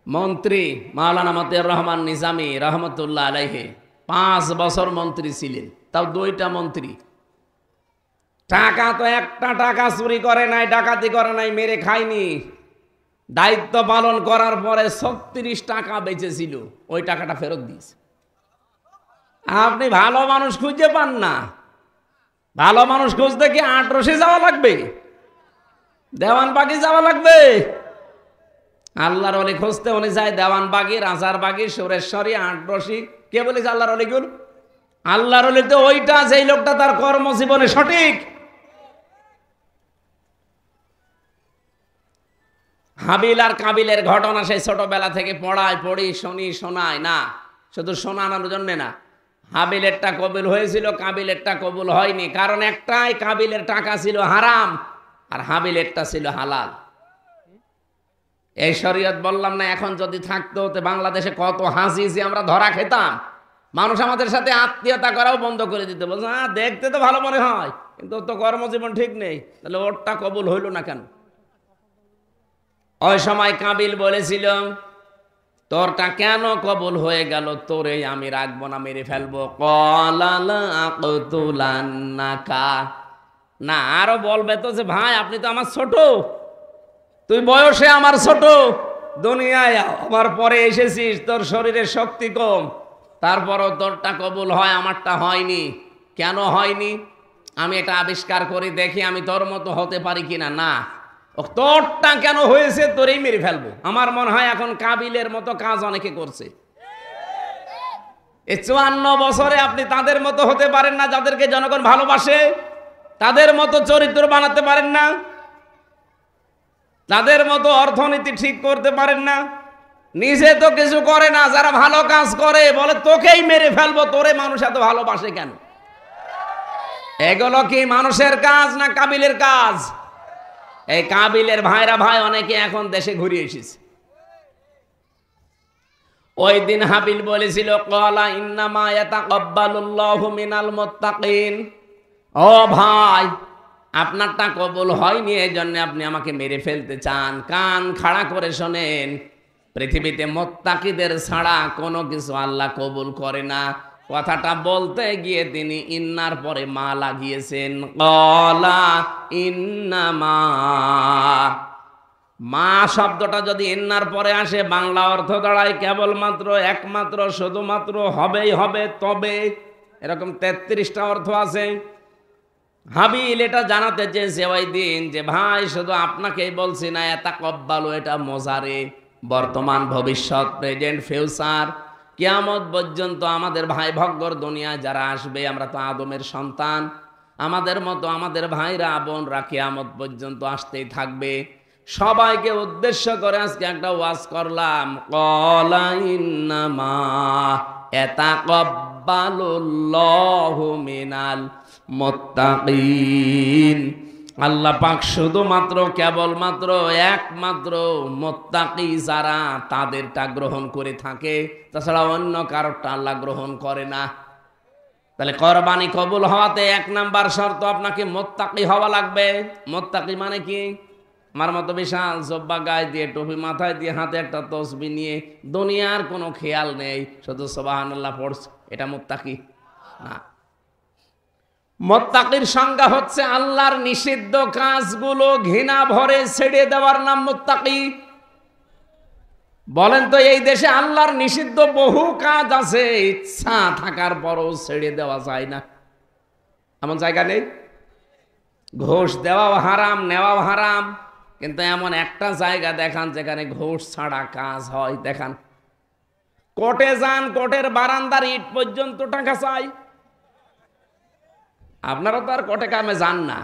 মন্ত্রী মাওলানা মতিউর রহমান নিজামী রহমতুল্লাহ আলাইহি 5 বছর মন্ত্রী ছিলেন, তাও 2টা মন্ত্রী। টাকা তো 1টা টাকা চুরি করে নাই, ডাকাতি করে নাই, মেরে খায়নি। দায়িত্ব পালন করার পরে 36 টাকা বেঁচেছিল, ওই টাকাটা ফেরত দিয়েছে। আপনি ভালো মানুষ খুঁজে পান না। ভালো মানুষ খুঁজতে কি আটরশি যাওয়া লাগবে, দেওয়ানবাগি যাওয়া লাগবে? আল্লাহর ওলি খুঁজতে উনি যায় দেওয়ানবাগি, রাজারবাগি, সুরেশ্বরী, আটরশি। কে বলেছে আল্লাহর ওলি গুলো? আল্লাহর ওলি তো ওইটা যেই লোকটা তার কর্মজীবনে সঠিক। হাবিল আর কাবিলের ঘটনা সেই ছোটবেলা থেকে পড়ি শোনায় না, শুধু শোনানোর জন্য না। হাবিলেরটা কবুল হয়েছিল, কাবিলেরটা কবুল হয়নি, কারণ একটাই, কাবিলের টাকা ছিল হারাম আর হাবিলেরটা ছিল হালাল। এই শরীয়ত বললাম না, এখন যদি থাকতো তো বাংলাদেশে কত হাসি আমরা ধরা খেতাম। মানুষ আমাদের সাথে আত্মীয়তা করাও বন্ধ করে দিতে, বলছে দেখতে তো ভালো মনে হয় কিন্তু ওর তো কর্মজীবন ঠিক নেই, তাহলে ওরটা কবুল হইল না কেন? ওই সময় কাবিল বলেছিল তোরটা কেন কবুল হয়ে গেল, তোরে আমি রাখবো না, মেরে ফেলবো। না, আরো বলবে তো যে ভাই আপনি তো আমার ছোট, তুই বয়সে আমার ছোট, দুনিয়ায় আমার পরে এসেছিস, তোর শরীরের শক্তি কম, তারপরও তোরটা কবুল হয়, আমারটা হয়নি। কেন হয়নি? আমি এটা আবিষ্কার করি, দেখি আমি তোর মতো হতে পারি কিনা। না, তোরটা কেন হয়েছে তোরেই মেরে ফেলবো। আমার মনে হয় এখন কাবিলের মতো কাজ অনেকে করছে। এই 54 বছরে আপনি তাদের মতো হতে পারেন না যাদেরকে জনগণ ভালোবাসে, তাদের মতো চরিত্র বানাতে পারেন না, তাদের মতো অর্থনীতি ঠিক করতে পারেন না, নিজে তো কিছু করে না, যারা ভালো কাজ করে বলে তোকেই মেরে ফেলবো, তোরে মানুষ এত ভালোবাসে কেন? এগুলো কি মানুষের কাজ না কাবিলের কাজ? এই কাবিলের ভাইরা ভাই অনেকে এখন দেশে ঘুরে এসেছে। ওই দিন হাবিল বলেছিল ক্বালা ইন্নামা ইয়াতাকাব্বালুল্লাহু মিনাল মুত্তাকিন। ও ভাই, আপনারটা কবুল হয়নি, এই জন্য আপনি আমাকে মেরে ফেলতে চান। কান খাড়া করে শোনেন, পৃথিবীতে মুত্তাকিদের ছাড়া কোনো কিছু আল্লাহ কবুল করে না। কথাটা বলতে গিয়ে তিনি ইন্নার পরে মা লাগিয়েছেন। ক্বালা ইন্নামা, মা শব্দটা যদি ইন্নার পরে আসে বাংলা অর্থ দাঁড়ায় কেবলমাত্র, একমাত্র, শুধুমাত্র, হবেই হবে, তবে, এরকম 33টা অর্থ আছে। হাবিল এটা জানাতে চেয়েছে ওই দিন যে ভাই শুধু আপনাকেই বলছি না, ইয়াতাকাব্বালু এটা মোজারে, বর্তমান, ভবিষ্যৎ, প্রেজেন্ট, ফিউচার, কিয়ামত পর্যন্ত আমাদের ভাই ভগ্গর দুনিয়ায় যারা আসবে, আমরা তো আদমের সন্তান, আমাদের মতো আমাদের ভাইরা বোনরা কিয়ামত পর্যন্ত আসতেই থাকবে। সবাইকে উদ্দেশ্য করে আজকে একটা ওয়াজ করলাম। ক্বালা ইন্নামা ইয়াতাকাব্বালুল্লাহু মিনাল মুত্তাকিন। আল্লাহ পাক শুধুমাত্র, কেবলমাত্র, একমাত্র মুত্তাকি যারা তাদেরটা গ্রহণ করে থাকে, তাছাড়া অন্য কারোরটা আল্লাহ গ্রহণ করে না। তাহলে কোরবানি কবুল হওয়াতে 1 নাম্বার শর্ত আপনাকে মুত্তাকি হওয়া লাগবে। মুত্তাকি মানে কি? আমার মতো বিশাল জব্বা গায়ে দিয়ে, টুপি মাথায় দিয়ে, হাতে একটা তসবিহ নিয়ে, দুনিয়ার কোনো খেয়াল নেই, শুধু সুবহানাল্লাহ পড়ছে, এটা মুত্তাকি না। মুত্তাকির সংজ্ঞা হচ্ছে আল্লাহর নিষিদ্ধ কাজগুলো ঘৃণা ভরে ছেড়ে দেওয়ার নাম মুত্তাকি। বলেন তো এই দেশে আল্লাহর নিষিদ্ধ বহু কাজ আছে, ইচ্ছা থাকার পরও ছেড়ে দেওয়া যায় না, এমন জায়গা নেই? ঘুষ দেওয়াও হারাম, নেওয়াও হারাম, কিন্তু এমন একটা জায়গা দেখান যেখানে ঘুষ ছাড়া কাজ হয়। দেখান, কোর্টে যান, কোর্টের বারান্দার ইট পর্যন্ত টাকা চাই। আপনারা তো আর কোর্টে কামে যান না।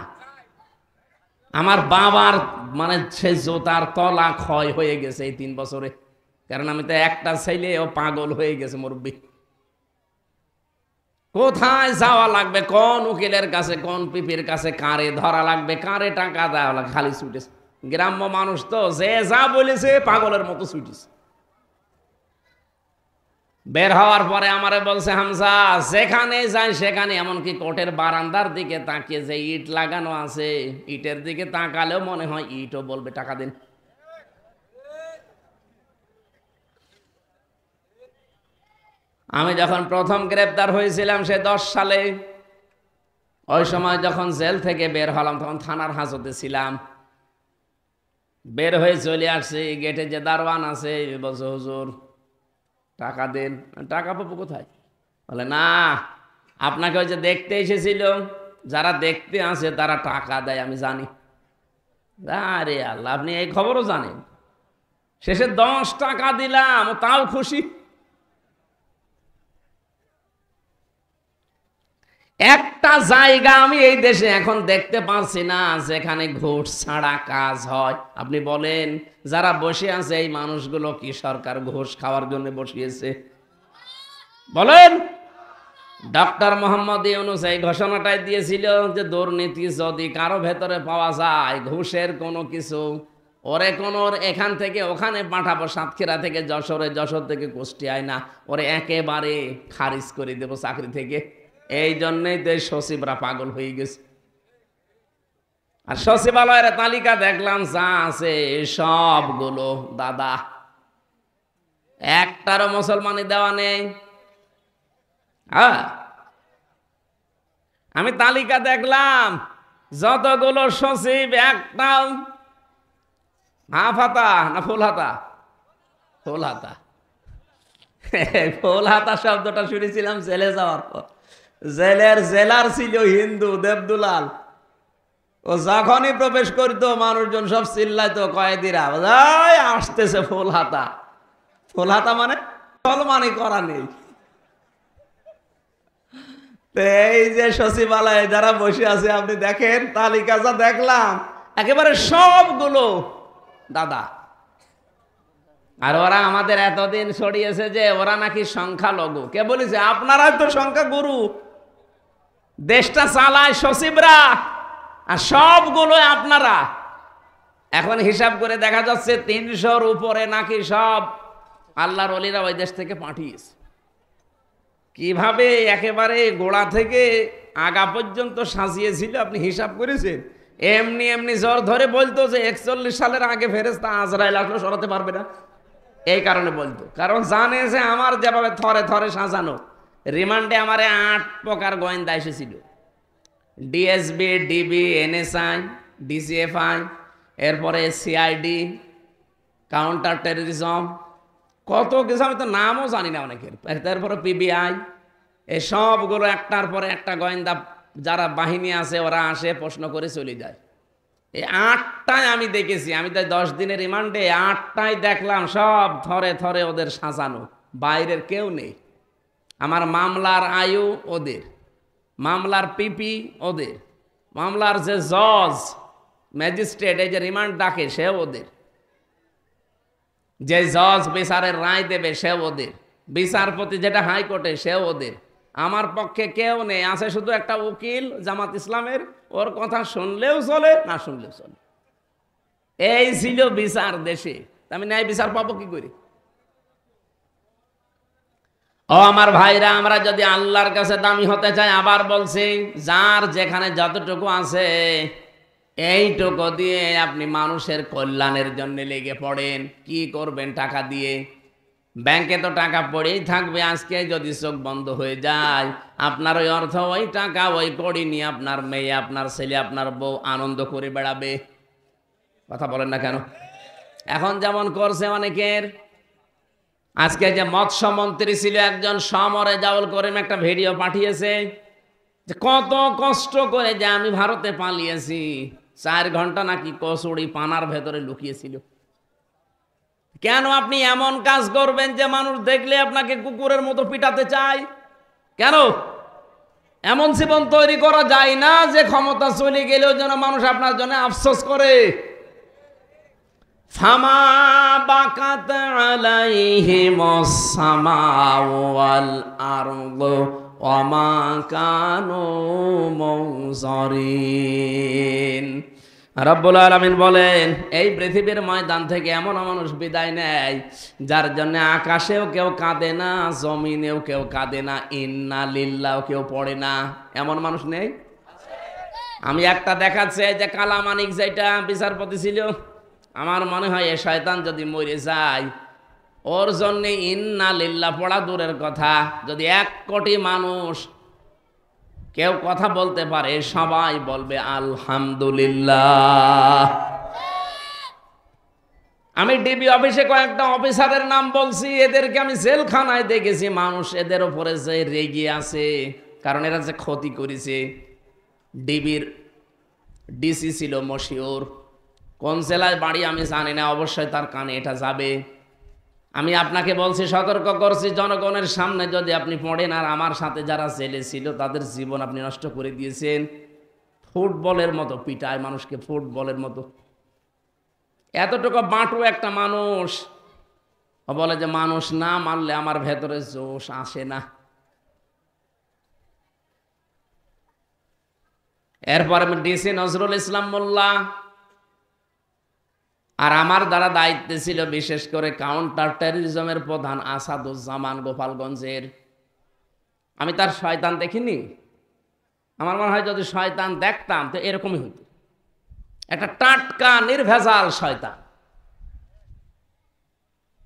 আমার বাবার মানে সে জোতার তলা ক্ষয় হয়ে গেছে এই 3 বছরে, কারণ আমি তো একটা ছেলে, ও পাগল হয়ে গেছে মুরব্বী। কোথায় যাওয়া লাগবে, কোন উকিলের কাছে, কোন পিপির কাছে, কারে ধরা লাগবে, কারে টাকা দেওয়া লাগবে, খালি ছুটেছে। গ্রাম্য মানুষ তো যে যা বলেছে পাগলের মতো ছুটেছে। বের হওয়ার পরে আমারে বলছে, হামজা যেখানে যাই সেখানে, এমনকি কোর্টের বারান্দার দিকে তাকিয়ে যে ইট লাগানো আছে, ইটের দিকে তাকালেও মনে হয় ইটও বলবে টাকা দিন। আমি যখন প্রথম গ্রেপ্তার হয়েছিলাম সে 10 সালে, ওই সময় যখন জেল থেকে বের হলাম তখন থানার হাজতে ছিলাম। বের হয়ে চলে আসছি, গেটে যে দারোয়ান আছে বলছে, হুজুর টাকা দেন। টাকা পাবো কোথায়? বলে না, আপনাকে ওই যে দেখতে এসেছিল, যারা দেখতে আসে তারা টাকা দেয়, আমি জানি। আরে আল্লাহ, আপনি এই খবরও জানেন? শেষে 10 টাকা দিলাম, তাও খুশি। একটা জায়গা আমি এই দেশে এখন দেখতে পাচ্ছি না যেখানে ঘুষ ছাড়া কাজ হয়। আপনি বলেন, যারা বসে আছে এই মানুষগুলো কি সরকার ঘুষ খাওয়ার জন্য বসিয়েছে? বলেন। ডক্টর মোহাম্মদ ইউনূস এই ঘোষণাটাই দিয়েছিল যে দুর্নীতি যদি কারো ভেতরে পাওয়া যায়, ঘুষের কোনো কিছু, ওরে কোনো এখান থেকে ওখানে পাঠাবো, সাতক্ষীরা থেকে যশোরে, যশোর থেকে কুষ্টিয়ায় না, ওরে একেবারে খারিজ করে দেবো চাকরি থেকে। এই জন্যই দেশ সচিবরা পাগল হয়ে গেছে। আর সচিবালয়ের তালিকা দেখলাম যা আছে সবগুলো দাদা, একটারও মুসলমানি দেওয়া নেই। হ্যাঁ, আমি তালিকা দেখলাম যতগুলো সচিব, একটাও হাফ হাতা না ফুল হাতা? ফুল হাতা। ফুল হাতা শব্দটা শুনেছিলাম জেলে যাওয়ার পর। জেলের জেলার ছিল হিন্দু দেবদুলাল, ও যখনই প্রবেশ করত মানুষজন সব চিল্লাইতো, কয়েদিরা আসতেছে ফুল হাতা। ফুল হাতা মানে মুসলমানি করা নেই। এই যে সচিবালয়ে যারা বসে আছে আপনি দেখেন, তালিকা যা দেখলাম একেবারে সবগুলো দাদা। আর ওরা আমাদের এতদিন ছড়িয়েছে যে ওরা নাকি সংখ্যালঘু। কে বলেছে? আপনারাই তো সংখ্যা গুরু। দেশটা চালায় সচিবরা, আর সবগুলো আপনারা। এখন হিসাব করে দেখা যাচ্ছে 300-র উপরে নাকি সব আল্লাহর ওলিরা ওই দেশ থেকে পাঠিয়েছে। কিভাবে একেবারে গোড়া থেকে আগা পর্যন্ত সাজিয়েছিল আপনি হিসাব করেছেন? এমনি এমনি জ্বর ধরে বলতো যে 41 সালের আগে ফেরেশতা আজরাইল আসলে সরাতে পারবে না। এই কারণে বলতো, কারণ জানে যে আমার যেভাবে থরে থরে সাজানো, রিমান্ডে আমারে 8 প্রকার গোয়েন্দা এসেছিল। ডিএসবি, ডিবি, এনএসআই, ডিসিএফআই, এরপরে সিআইডি, কাউন্টার টেররিজম, কত কিছু আমি তো নামও জানি না অনেকের। তারপরে পিবিআই, এই সবগুলো একটার পরে একটা গোয়েন্দা যারা বাহিনী আছে ওরা আসে, প্রশ্ন করে চলে যায়। এই 8টায় আমি দেখেছি, আমি তাই 10 দিনের রিমান্ডে 8টায় দেখলাম সব থরে থরে ওদের সাজানো, বাইরের কেউ নেই। আমার মামলার আয়ু ওদের, মামলার পিপি ওদের, মামলার যে জজ ম্যাজিস্ট্রেট এই যে রিমান্ড ডাকে সে ওদের, যে জজ বিচারের রায় দেবে সে ওদের, বিচারপতি যেটা হাইকোর্টে সে ওদের। আমার পক্ষে কেউ নেই, আছে শুধু একটা উকিল জামাত ইসলামের, ওর কথা শুনলেও চলে না শুনলেও চলে। এই ছিল বিচার দেশে। আমি ন্যায় বিচার পাবো কি করে? ও আমার ভাইরা, আমরা যদি আল্লাহর কাছে দামি হতে চাই, আবার বলছি, যার যেখানে যতটুকু আছে এইটুকু দিয়ে আপনি মানুষের কল্যাণের জন্য লেগে পড়েন। কি করবেন টাকা দিয়ে? ব্যাংকে তো টাকা পড়েই থাকবে। আজকে যদি চোখ বন্ধ হয়ে যায়, আপনার ওই অর্থ, ওই টাকা, ওই কড়ি নিয়ে আপনার মেয়ে, আপনার ছেলে, আপনার বউ আনন্দ করে বেড়াবে। কথা বলেন না কেন? এখন যেমন করছে অনেকের। আজকে যে মৎস্যমন্ত্রী ছিল একজন, সমরে জাউল করিম, একটা ভিডিও পাঠিয়েছে যে কত কষ্ট করে যে আমি ভারতে পালিয়েছি, 4 ঘন্টা নাকি কচুরি পানার ভেতরে লুকিয়েছিল। কেন আপনি এমন কাজ করবেন যে মানুষ দেখলে আপনাকে কুকুরের মতো পিটাতে চায়? কেন? এমন জীবন তৈরি করা যায় না যে ক্ষমতা চলে গেলেও যেন মানুষ আপনার জন্য আফসোস করে। ফামা বাকাত আলাইহিমুস সামাউ ওয়াল আরদু ওয়া মা কানু মুনজারিন। রব্বুল আলামিন বলেন, এই পৃথিবীর ময়দান থেকে এমন মানুষ বিদায় নেয় যার জন্য আকাশেও কেউ কাঁদে না, জমিনেও কেউ কাঁদে না, ইন্না লিল্লাহ কেউ পড়ে না। এমন মানুষ নেই? আমি একটা দেখাচ্ছি, এই যে কালামানিক যেটা বিচারপতি ছিল, আমার মনে হয় এই শয়তান যদি মরে যায়, ওর জন্য ইন্না লিল্লাহ পড়া দূরের কথা, যদি 1 কোটি মানুষ কেউ কথা বলতে পারে, সবাই বলবে আলহামদুলিল্লাহ। আমি ডিবি অফিসে কয়েকটা অফিসারের নাম বলছি, এদেরকে আমি জেলখানায় দেখেছি। মানুষ এদের উপরে যে রেগে আছে, কারণ এরা যে ক্ষতি করেছে। ডিবির ডিসি ছিল মশিউর, কোন জেলায় বাড়ি আমি জানি না, অবশ্যই তার কানে এটা যাবে। আমি আপনাকে বলছি, সতর্ক করছি, জনগণের সামনে যদি আপনি পড়েন আর আমার সাথে যারা জেলে ছিল তাদের জীবন আপনি নষ্ট করে দিয়েছেন। ফুটবলের মতো পিটায় মানুষকে, ফুটবলের মতো। এতটুকু বাঁটু একটা মানুষ, ও বলে যে মানুষ না মানলে আমার ভেতরে জোশ আসে না। এরপর আমি ডিসি নজরুল ইসলাম মোল্লা, আর আমার দ্বারা দায়িত্বে ছিল বিশেষ করে কাউন্টার টেররিজমের প্রধান আসাদুজ্জামান গোপালগঞ্জের। আমি তার শয়তান দেখিনি। আমার মনে হয় যদি শয়তান দেখতাম তো এরকমই হতো, একটা টাটকা নির্ভেজাল শয়তান।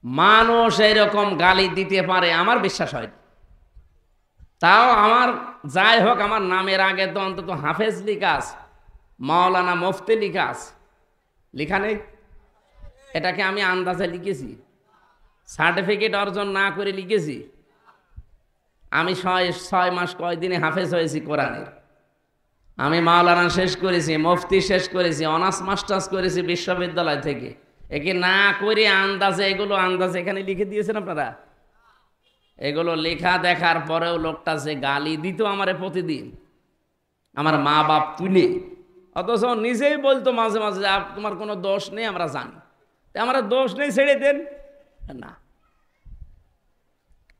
মানুষ এরকম গালি দিতে পারে আমার বিশ্বাস হয় না। তাও আমার যাই হোক, আমার নামের আগে তো অন্তত হাফেজ লিখা আছে, মাওলানা মুফতি লিখা আছে, লিখা নেই? এটাকে আমি আন্দাজে লিখেছি, সার্টিফিকেট অর্জন না করে লিখেছি। আমি 6 মাস কয়দিনে হাফেজ হয়েছি কোরআনের। আমি মাওলানা শেষ করেছি, মুফতি শেষ করেছি, অনার্স মাস্টার্স করেছি বিশ্ববিদ্যালয় থেকে। একে না করে আন্দাজে, এগুলো আন্দাজে এখানে লিখে দিয়েছেন আপনারা। এগুলো লেখা দেখার পরেও লোকটা যে গালি দিত আমারে প্রতিদিন, আমার মা বাপ তুলে, অথচ নিজেই বলতো মাঝে মাঝে তোমার কোনো দোষ নেই, আমরা জানি, আমরা দোষ নেই, ছেড়ে দেন না।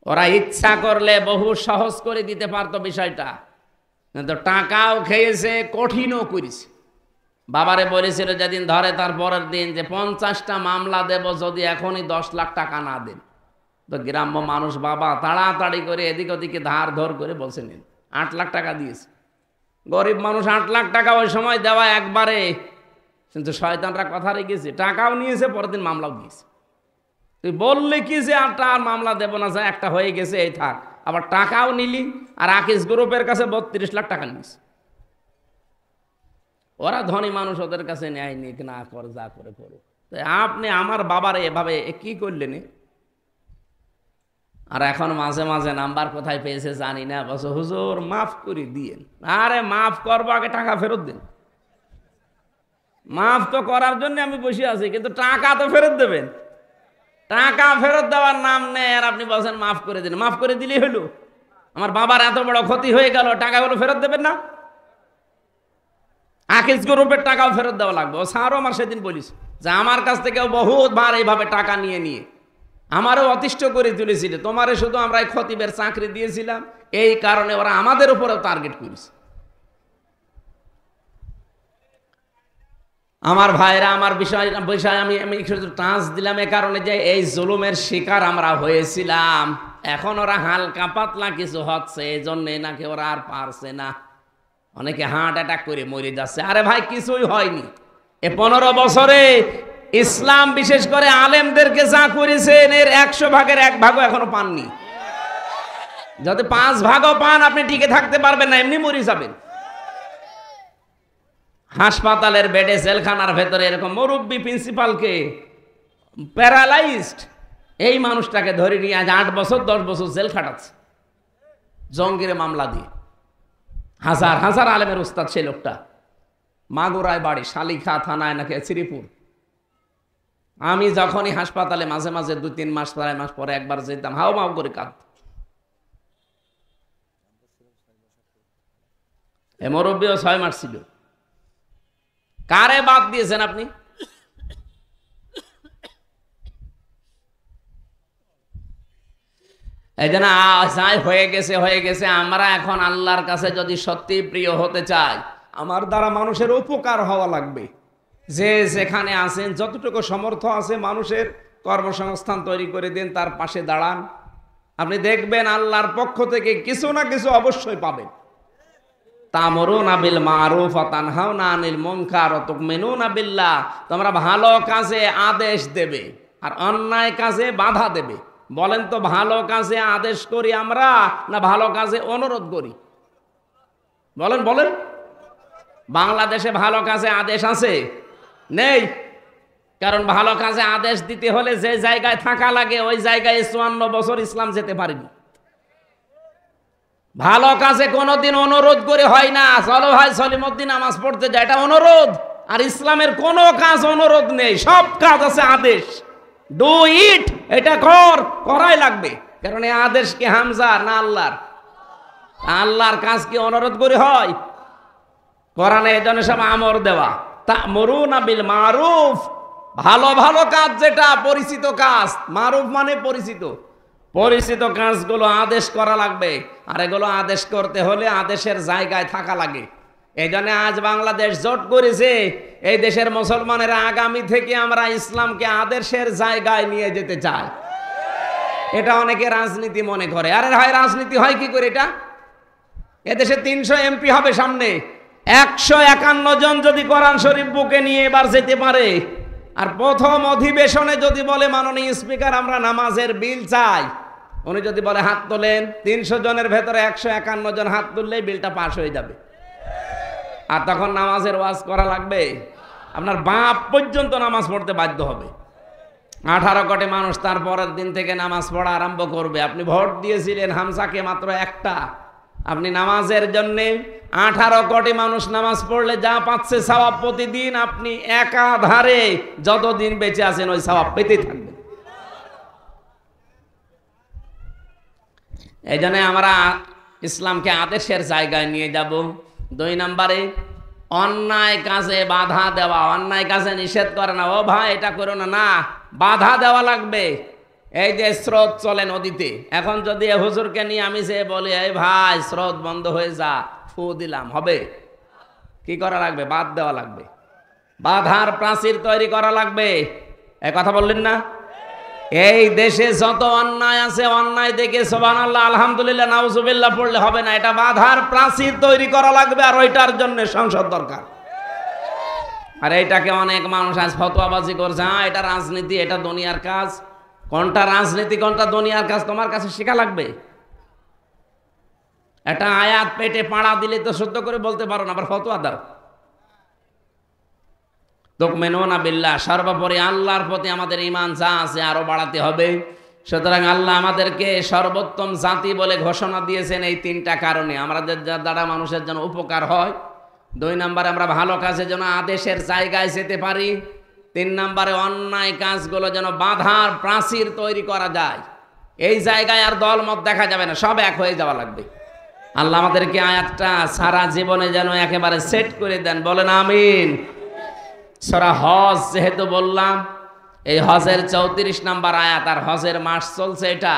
ওরা ইচ্ছা করলে বহু সহজ করে দিতে পারতো বিষয়টা, কিন্তু টাকাও খেয়েছে, কঠিনও করেছে। বাবারে বলেছিল যেদিন ধরে তার পরের দিন যে 50টা মামলা দেব যদি এখনই 10 লাখ টাকা না দেন। তো গ্রাম্য মানুষ বাবা তাড়াতাড়ি করে এদিক ওদিকে ধার ধর করে বলছে নিন, 8 লাখ টাকা দিয়েছে। গরিব মানুষ 8 লাখ টাকা ওই সময় দেওয়া একবারে, কিন্তু শয়তানরা কথা রেখেছে, টাকাও নিয়েছে, পরের দিন মামলাও দিয়েছে। তুই বললি কি যে আর মামলা দেব না, যা একটা হয়ে গেছে এই থাক, আবার টাকাও নিলি। আর আকিস গ্রুপের কাছে 32 লাখ টাকা নিস। ওরা ধনী মানুষ, ওদের কাছে ন্যায় নিক, না কর, যা করে করো। আপনি আমার বাবারে এভাবে কি করলেন? আর এখন মাঝে মাঝে নাম্বার কোথায় পেয়েছে জানি না, বলছে হুজুর মাফ করে দিয়েন। আরে মাফ করবো, আগে টাকা ফেরত দিন। মাফ তো করার জন্য আমি বসে আছি, কিন্তু টাকা তো ফেরত দেবেন। টাকা ফেরত দেওয়ার নাম নেই, আর আপনি বলছেন মাফ করে দিন। মাফ করে দিলেই হলো? আমার বাবার এত বড় ক্ষতি হয়ে গেল, টাকাগুলো ফেরত দেবেন না? আকিস গ্রুপের টাকাও ফেরত দেওয়া লাগবে। ও স্যারও আমার সেদিন বলিস যে আমার কাছ থেকেও বহুতবার এইভাবে টাকা নিয়ে নিয়ে আমারও অতিষ্ঠ করে তুলেছিল। তোমারে শুধু আমরা এই খতিবের চাকরি দিয়েছিলাম, এই কারণে ওরা আমাদের উপরেও টার্গেট করেছে। আমার ভাইরা, আমার বিষয় আমি শুধু টাচ দিলাম এ কারণে যে এই জুলুমের শিকার আমরা হয়েছিলাম। এখন ওরা হালকা পাতলা কিছু হচ্ছে, এই জন্যে নাকি ওরা আর পারছে না। অনেকে হার্ট অ্যাটাক করে মরে যাচ্ছে। আরে ভাই, কিছুই হয়নি। এ 15 বছরে ইসলাম বিশেষ করে আলেমদেরকে যা করেছেন, এর 100 ভাগের 1 ভাগও এখনো পাননি। যদি 5 ভাগও পান, আপনি টিকে থাকতে পারবেন না, এমনি মরে যাবেন। হাসপাতালের বেডে, জেলখানার ভেতরে এরকম মুরব্বী প্রিন্সিপালকে প্যারালাইজড এই মানুষটাকে ধরে নিয়ে আজ 8 বছর 10 বছর জেল খাটাচ্ছে জঙ্গিরে মামলা দিয়ে। হাজার হাজার আলেমের উস্তাদ সে লোকটা। মাগুরায় বাড়ি, শালিখা থানায় নাকি শ্রীপুর। আমি যখনই হাসপাতালে মাঝে মাঝে 2-3 মাস 4 মাস পরে একবার যেতাম, হাও মাও করে কাঁদ। এ মুরব্বিও 6 মারছিল। কারে বাদ দিয়েছেন আপনি? এই জন্য যাই হয়ে গেছে। আমরা এখন আল্লাহর কাছে যদি সত্যি প্রিয় হতে চাই, আমার দ্বারা মানুষের উপকার হওয়া লাগবে। যে যেখানে আছেন, যতটুকু সমর্থ আছে মানুষের কর্মসংস্থান তৈরি করে দিন, তার পাশে দাঁড়ান। আপনি দেখবেন আল্লাহর পক্ষ থেকে কিছু না কিছু অবশ্যই পাবেন। তা'মুরুনা বিল মা'রুফ ওয়া তানহাউনা আনিল মুনকার ওয়া তু'মিনুনা বিল্লাহ। তোমরা ভালো কাজে আদেশ দেবে আর অন্যায় কাজে বাধা দেবে। বলেন তো, ভালো কাজে আদেশ করি আমরা না ভালো কাজে অনুরোধ করি? বলেন বলেন। বাংলাদেশে ভালো কাজে আদেশ আছে? নেই। কারণ ভালো কাজে আদেশ দিতে হলে যে জায়গায় থাকা লাগে ওই জায়গায় 54 বছর ইসলাম যেতে পারেনি। ভালো কাজে কোনোদিন অনুরোধ করে হয় না, চলো ভাই সলিমুদ্দিন নামাজ পড়তে যায়, এটা অনুরোধ। আর ইসলামের কোনো কাজ অনুরোধ নেই, সব কাজ আছে আদেশ। ডু ইট, এটা করাই লাগবে। কারণ এই আদেশ কি হামজা না আল্লাহর? আল্লাহর কাজ কি অনুরোধ করে হয়? কোরআনে এজন্য সব আমর দেওয়া। তা'মুরুনা বিল মা'রুফ, ভালো ভালো কাজ, যেটা পরিচিত কাজ। মারুফ মানে পরিচিত কাজগুলো আদেশ করা লাগবে। আর এগুলো আদেশ করতে হলে আদেশের জায়গায় থাকা লাগে। এই জন্য আজ বাংলাদেশ জোট করেছে, এই দেশের মুসলমানেরা আগামী থেকে আমরা ইসলামকে আদেশের জায়গায় নিয়ে যেতে চাই। এটা অনেকে রাজনীতি মনে করে। আরে ভাই, রাজনীতি হয় কি করে? এটা এদেশে 300 এমপি হবে সামনে, 151 জন যদি কোরআন শরীফ বুকে নিয়ে এবার যেতে পারে, আর প্রথম অধিবেশনে যদি বলে মাননীয় স্পিকার আমরা নামাজের বিল চাই, উনি যদি বলে হাত তোলেন, 300 জনের ভেতরে 151 জন হাত তুললেই বিলটা পাশ হয়ে যাবে। আর তখন নামাজের ওয়াজ করা লাগবে? আপনার বাপ পর্যন্ত নামাজ পড়তে বাধ্য হবে। 18 কোটি মানুষ তার পরের দিন থেকে নামাজ পড়া আরম্ভ করবে। আপনি ভোট দিয়েছিলেন হামসাকে মাত্র একটা, আপনি নামাজের জন্যে 18 কোটি মানুষ নামাজ পড়লে যা পাচ্ছে সওয়াব প্রতিদিন, আপনি একাধারে যতদিন বেঁচে আছেন ওই সওয়াব পেতে থাকবেন। এই জন্য আমরা ইসলামকে আদেশের জায়গায় নিয়ে যাব। 2 নম্বরে অন্যায় কাজে বাধা দেওয়া। অন্যায় কাজে নিষেধ করে না, ও ভাই এটা করো না, না, বাধা দেওয়া লাগবে। এই যে স্রোত চলে নদীতে, এখন যদি হুজুরকে নিয়ে আমি যে বলি এই ভাই স্রোত বন্ধ হয়ে যা, ফু দিলাম, হবে? কি করা লাগবে? বাদ দেওয়া লাগবে, বাধার প্রাচীর তৈরি করা লাগবে। এই কথা বললেন না? এই দেশে যত অন্যায় আছে, অন্যায় দেখে সুবহানাল্লাহ আলহামদুলিল্লাহ নাউজুবিল্লাহ পড়লে হবে না, এটা বাধার প্রাচীর তৈরি করা লাগবে। আর ওইটার জন্য সংসদ দরকার। আর এইটাকে অনেক মানুষ আজ ফতোয়াবাজি করছে, হ্যাঁ এটা রাজনীতি, এটা দুনিয়ার কাজ। কোনটা রাজনীতি কোনটা দুনিয়ার কাজ তোমার কাছে শেখা লাগবে। একটা আয়াত পেটে পাড়া দিলে তো শুদ্ধ করে বলতে পারো না, আবার ফতোয়া দাও। তু'মিনুনা বিল্লাহ, সর্বোপরি আল্লাহর প্রতি আমাদের ঈমান যা আছে আরো বাড়াতে হবে। সুতরাং আল্লাহ আমাদেরকে সর্বোত্তম জাতি বলে ঘোষণা দিয়েছেন এই 3টা কারণে। আমাদের দ্বারা মানুষের যেন উপকার হয়। 2 নম্বরে আমরা ভালো কাজে যেন আদেশের জায়গায় যেতে পারি। 3 নম্বরে অন্যায় কাজগুলো যেন বাধার প্রাচীর তৈরি করা যায়। এই জায়গায় আর দলমত দেখা যাবে না, সব এক হয়ে যাওয়া লাগবে। আল্লাহ আমাদেরকে আয়াতটা সারা জীবনে যেন একেবারে সেট করে দেন, বলেন আমিন। সূরা হজ যেহেতু বললাম, এই হজের 34 নম্বর আয়াত, আর হজের মাস চলছে। এটা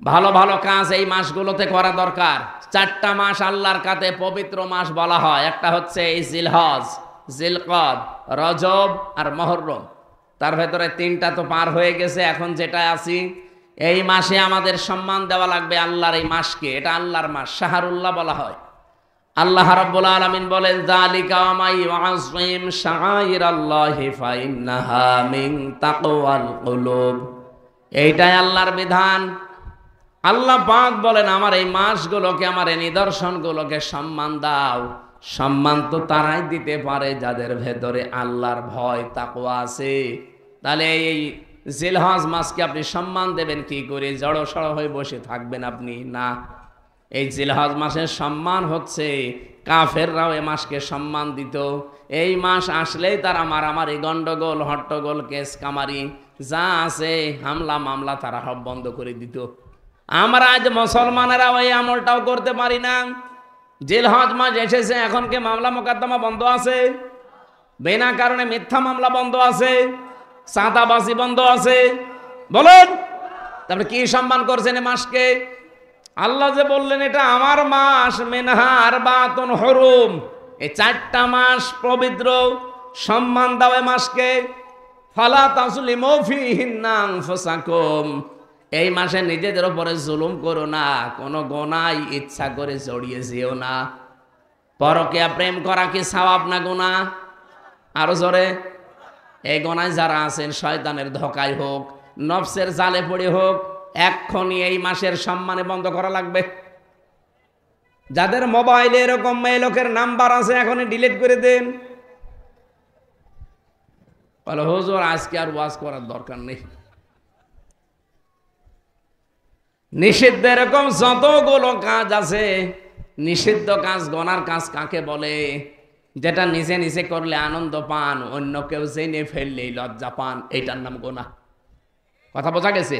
ভালো ভালো কাজ এই মাসগুলোতে করা দরকার। 4টা মাস আল্লাহর কাছে পবিত্র মাস বলা হয়। একটা হচ্ছে এই জিলহজ, জিলকদ, রজব আর মুহররম। তার ভেতরে 3টা তো পার হয়ে গেছে, এখন যেটা আছি এই মাসে আমাদের সম্মান দেওয়া লাগবে আল্লাহর এই মাসকে। এটা আল্লাহর মাস, শাহরুল্লাহ বলা হয়। আল্লাহ রাব্বুল আলামিন বলেন, যালিকা মা ইউআযিম শাআইরাল্লাহি ফাইন্নাহা মিন তাকওয়াল কুলুব। এইটাই আল্লাহর বিধান। আল্লাহ পাক বলেন, আমার এই মাসগুলোকে, আমার এই নিদর্শনগুলোকে সম্মান দাও। সম্মান তো তারাই দিতে পারে যাদের ভেতরে আল্লাহর ভয় তাকওয়া আছে। তাহলে এই জিলহজ মাসকে আপনি সম্মান দেবেন কি করে? জড়সড় হয়ে বসে থাকবেন আপনি? না, এই জিলহজ মাসের সম্মান হচ্ছে কাফেররাও এই মাসকে সম্মান দিত। এই মাস আসলেই তারা মারামারি, গন্ডগোল, হট্টগোল, কেস কামারি যা আছে, হামলা মামলা, তারা সব বন্ধ করে দিত। আমরা আজ মুসলমানেরা ওই আমলটাও করতে পারি না। জিলহজ মাস এসেছে, এখন কি মামলা মোকদ্দমা বন্ধ আছে? বিনা কারণে মিথ্যা মামলা বন্ধ আছে, চাঁদাবাজি বন্ধ আছে? বলেন। তারপরে কি সম্মান করছেন এই মাসকে? আল্লাহ যে বললেন এটা আমার মাস, মিনহা আরবাতুন হুরুম, এই 4টা মাস পবিত্র, সম্মান দাও এই মাসকে। ফালা তাজলিমু ফীহিন্না আনফুসাকুম, এই মাসে নিজেদের উপরে জুলুম করো না, কোনো গুনাহ ইচ্ছা করে জড়িয়ে যেও না। পরকীয়া প্রেম করা কি সওয়াব না গুনাহ? আরো জোরে। এই গুনায় যারা আছেন শয়তানের ধোঁকায় হোক, নফসের জালে পড়ে হোক, এক্ষুনি এই মাসের সম্মানে বন্ধ করা লাগবে। যাদের মোবাইলে এরকম মেয়ে লোকের নাম্বার আছে এখনই ডিলিট করে দেন। বলে হুজুর আজকে আর ওয়াজ করার দরকার নেই। নিষিদ্ধ এরকম যতগুলো কাজ আছে, নিষিদ্ধ কাজ গোনার কাজ কাকে বলে? যেটা নিজে নিজে করলে আনন্দ পান, অন্য কেউ জেনে ফেললেই লজ্জা পান, এইটার নাম গোনা। কথা বোঝা গেছে?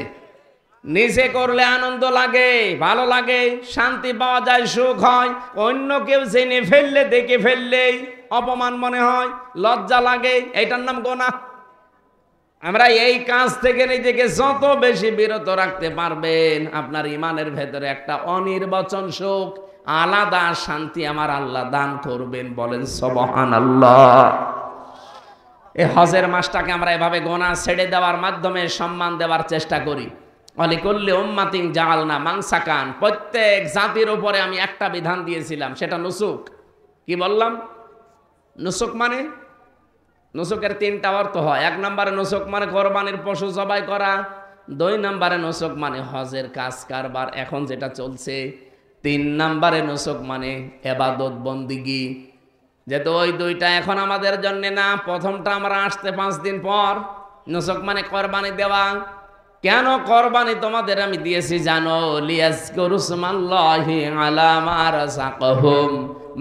নিজে করলে আনন্দ লাগে, ভালো লাগে, শান্তি পাওয়া যায়, সুখ হয়। অন্য কেউ জেনে ফেললে, দেখে ফেললেই অপমান মনে হয়, লজ্জা লাগে, এইটার নাম গোনা। আমরা এই কাজ থেকে নিজেকে যত বেশি বিরত রাখতে পারবেন, আপনার ইমানের ভেতরে একটা অনির্বচন সুখ, আলাদা শান্তি আমার আল্লাহ দান করবেন। বলেন সুবহানাল্লাহ। এই হজের মাসটাকে আমরা এভাবে গোনা ছেড়ে দেওয়ার মাধ্যমে সম্মান দেওয়ার চেষ্টা করি। অলিকুল্লি উম্মাতিন জাআলনা মানসাকান, প্রত্যেক জাতির উপরে আমি একটা বিধান দিয়েছিলাম, সেটা নুসুক। কি বললাম? নুসুক মানে, নুসুকের 3টা অর্থ হয়। 1 নম্বরে নুসুক মানে কোরবানির পশু জবাই করা। 2 নম্বরে নুসুক মানে হজের কাজ কারবার এখন যেটা চলছে। 3 নম্বরে নুসুক মানে ইবাদত বন্দিগি। যেহেতু ওই 2টা এখন আমাদের জন্য না, প্রথমটা আমরা আসতে 5 দিন পর। নুসুক মানে কোরবানি দেওয়া। কেন কোরবানি তোমাদের আমি দিয়েছি জানো? লিয়াজকুরু ইসমাল্লাহি আলা মা রাযাকাহুম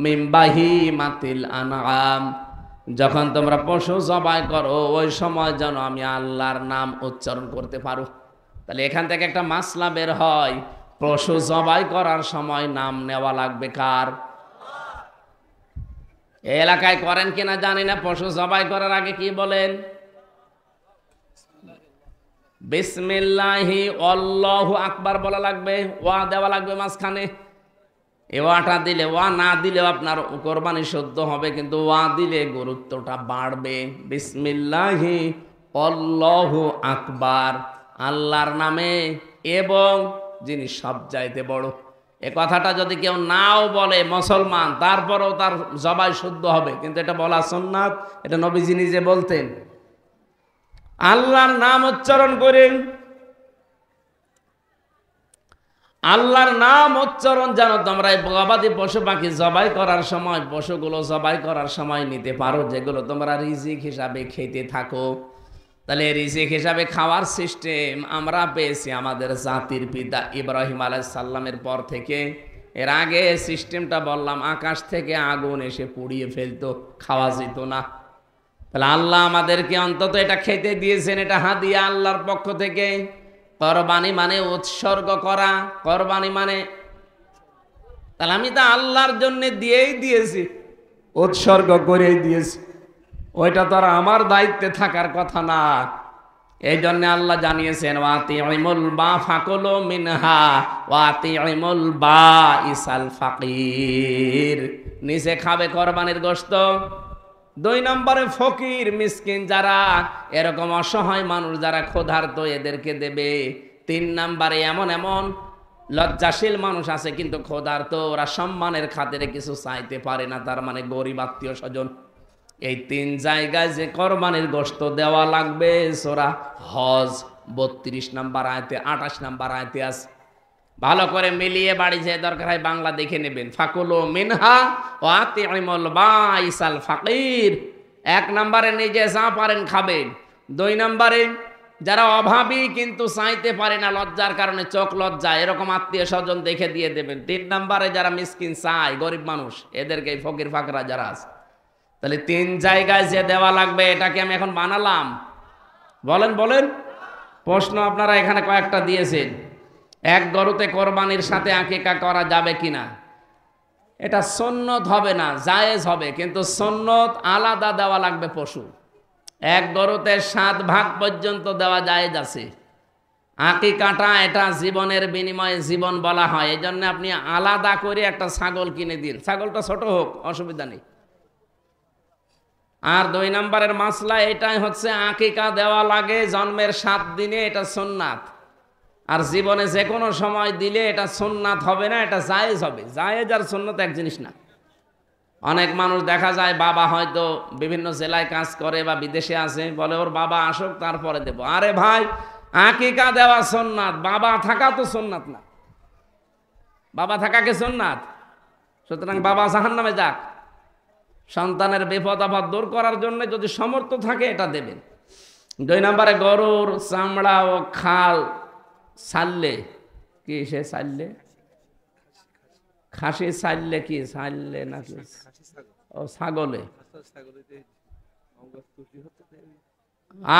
মিন বাহিমাতিল আনআম, যখন তোমরা পশু জবাই করো ওই সময় যেন আমি আল্লাহর নাম উচ্চারণ করতে পারো। তাহলে এখান থেকে একটা মাসলা বের হয়, পশু জবাই করার সময় নাম নেওয়া লাগবে কার? এই এলাকায় করেন কিনা জানি না, পশু জবাই করার আগে কি বলেন? বিসমিল্লাহি আল্লাহু আকবার বলা লাগবে, ওয়া দেওয়া লাগবে মাঝখানে। এ ওয়াটা দিলে, ওয়া না দিলেও আপনার কোরবানি শুদ্ধ হবে, কিন্তু ওয়া দিলে গুরুত্বটা বাড়বে। বিসমিল্লাহি আল্লাহু আকবার, আল্লাহর নামে এবং যিনি সব চাইতে বড়। এ কথাটা যদি কেউ নাও বলে মুসলমান, তারপরেও তার জবাই শুদ্ধ হবে, কিন্তু এটা বলা সুন্নাত। এটা নবীজি নিজে বলতেন। আল্লাহর নাম উচ্চারণ করেন, আল্লাহর নাম উচ্চারণ যেন তোমরা গবাদি পশু পাখি জবাই করার সময়, পশুগুলো জবাই করার সময় নিতে পারো, যেগুলো তোমরা রিজিক হিসাবে খেতে থাকো। তাহলে রিজিক হিসাবে খাওয়ার সিস্টেম আমরা পেয়েছি আমাদের জাতির পিতা ইব্রাহিম আলাইহিস সালামের পর থেকে। এর আগে সিস্টেমটা বললাম, আকাশ থেকে আগুন এসে পুড়িয়ে ফেলতো, খাওয়া যেত না। তাহলে আল্লাহ আমাদেরকে অন্তত এটা খেতে দিয়েছেন, এটা হাদিয়া আল্লাহর পক্ষ থেকে। কোরবানি মানে উৎসর্গ করা, কোরবানি মানে, তাহলে আমি তো আল্লাহর জন্য দিয়েই দিয়েছি, উৎসর্গ করেই দিয়েছি, ওইটা তো আর আমার দায়িত্বে থাকার কথা না। এই জন্য আল্লাহ জানিয়েছেন ওয়াতিউল বা ফাকুলু মিনহা ওয়াতিউল বা ইসাল ফাকির, নিচে খাবে কোরবানির গোশত। 2 নম্বরে ফকির মিসকিন যারা, এরকম অসহায় মানুষ যারা ক্ষুধার্ত, এদেরকে দেবে। 3 নম্বরে এমন এমন লজ্জাশীল মানুষ আছে কিন্তু ক্ষুধার্ত, ওরা সম্মানের খাতিরে কিছু চাইতে পারে না, তার মানে গরিব আত্মীয় স্বজন। এই 3 জায়গায় যে কোরবানির গোশত দেওয়া লাগবে, সূরা হজ 32 নম্বর আয়াতে 28 নম্বর আয়াতে আছে। ভালো করে মিলিয়ে বাড়ি যে দরকার হয় বাংলা দেখে নেবেন। ফাকুলু মিনহা ওয়া আতিউল বাইসাল ফাকির, 1 নম্বরে নিজে যা পারেন খাবেন। 2 নম্বরে যারা অভাবী কিন্তু চাইতে পারে না লজ্জার কারণে, চোখ লজ্জা, এরকম আত্মীয় স্বজন দেখে দিয়ে দেবেন। 3 নম্বরে যারা মিসকিন চায়, গরিব মানুষ, এদেরকে ফকির ফাকরা যারা আছে। তাহলে 3 জায়গায় যে দেওয়া লাগবে, এটাকে আমি এখন বানালাম? বলেন বলেন। প্রশ্ন আপনারা এখানে কয়েকটা দিয়েছেন। 1 গরুতে কোরবানির সাথে আকিকা করা যাবে কিনা? এটা সুন্নত হবে না, জায়েজ হবে, কিন্তু সুন্নত আলাদা দেওয়া লাগবে পশু। এক গরুতে 7 ভাগ পর্যন্ত দেওয়া জায়েজ আছে। আকিকাটা এটা জীবনের বিনিময়ে জীবন বলা হয়, এই জন্য আপনি আলাদা করে একটা ছাগল কিনে দিন, ছাগলটা ছোট হোক অসুবিধা নেই। আর 2 নম্বরের মাসলা এটাই হচ্ছে আকিকা দেওয়া লাগে জন্মের 7 দিনে, এটা সুন্নাত। আর জীবনে যে কোনো সময় দিলে এটা সুন্নাত হবে না, এটা জায়েজ হবে। জায়েজ আর সুন্নাত এক জিনিস না। অনেক মানুষ দেখা যায় বাবা হয়তো বিভিন্ন জেলায় কাজ করে বা বিদেশে আছে, বলে ওর বাবা আসুক তারপরে দেব। আরে ভাই, আকিকা দেওয়া সুন্নাত, বাবা থাকা তো সুন্নাত না। বাবা থাকাকে সুন্নাত, সুতরাং বাবা জাহান্নামে যাক। সন্তানের বিপদ আপদ দূর করার জন্য যদি সমর্থ থাকে এটা দেবেন। 2 নম্বরে গরুর চামড়া ও খাল ছাড়লে কি, সে ছাড়লে খাসি ছাড়লে কি, ছাড়লে নাকি ও ছাগলে?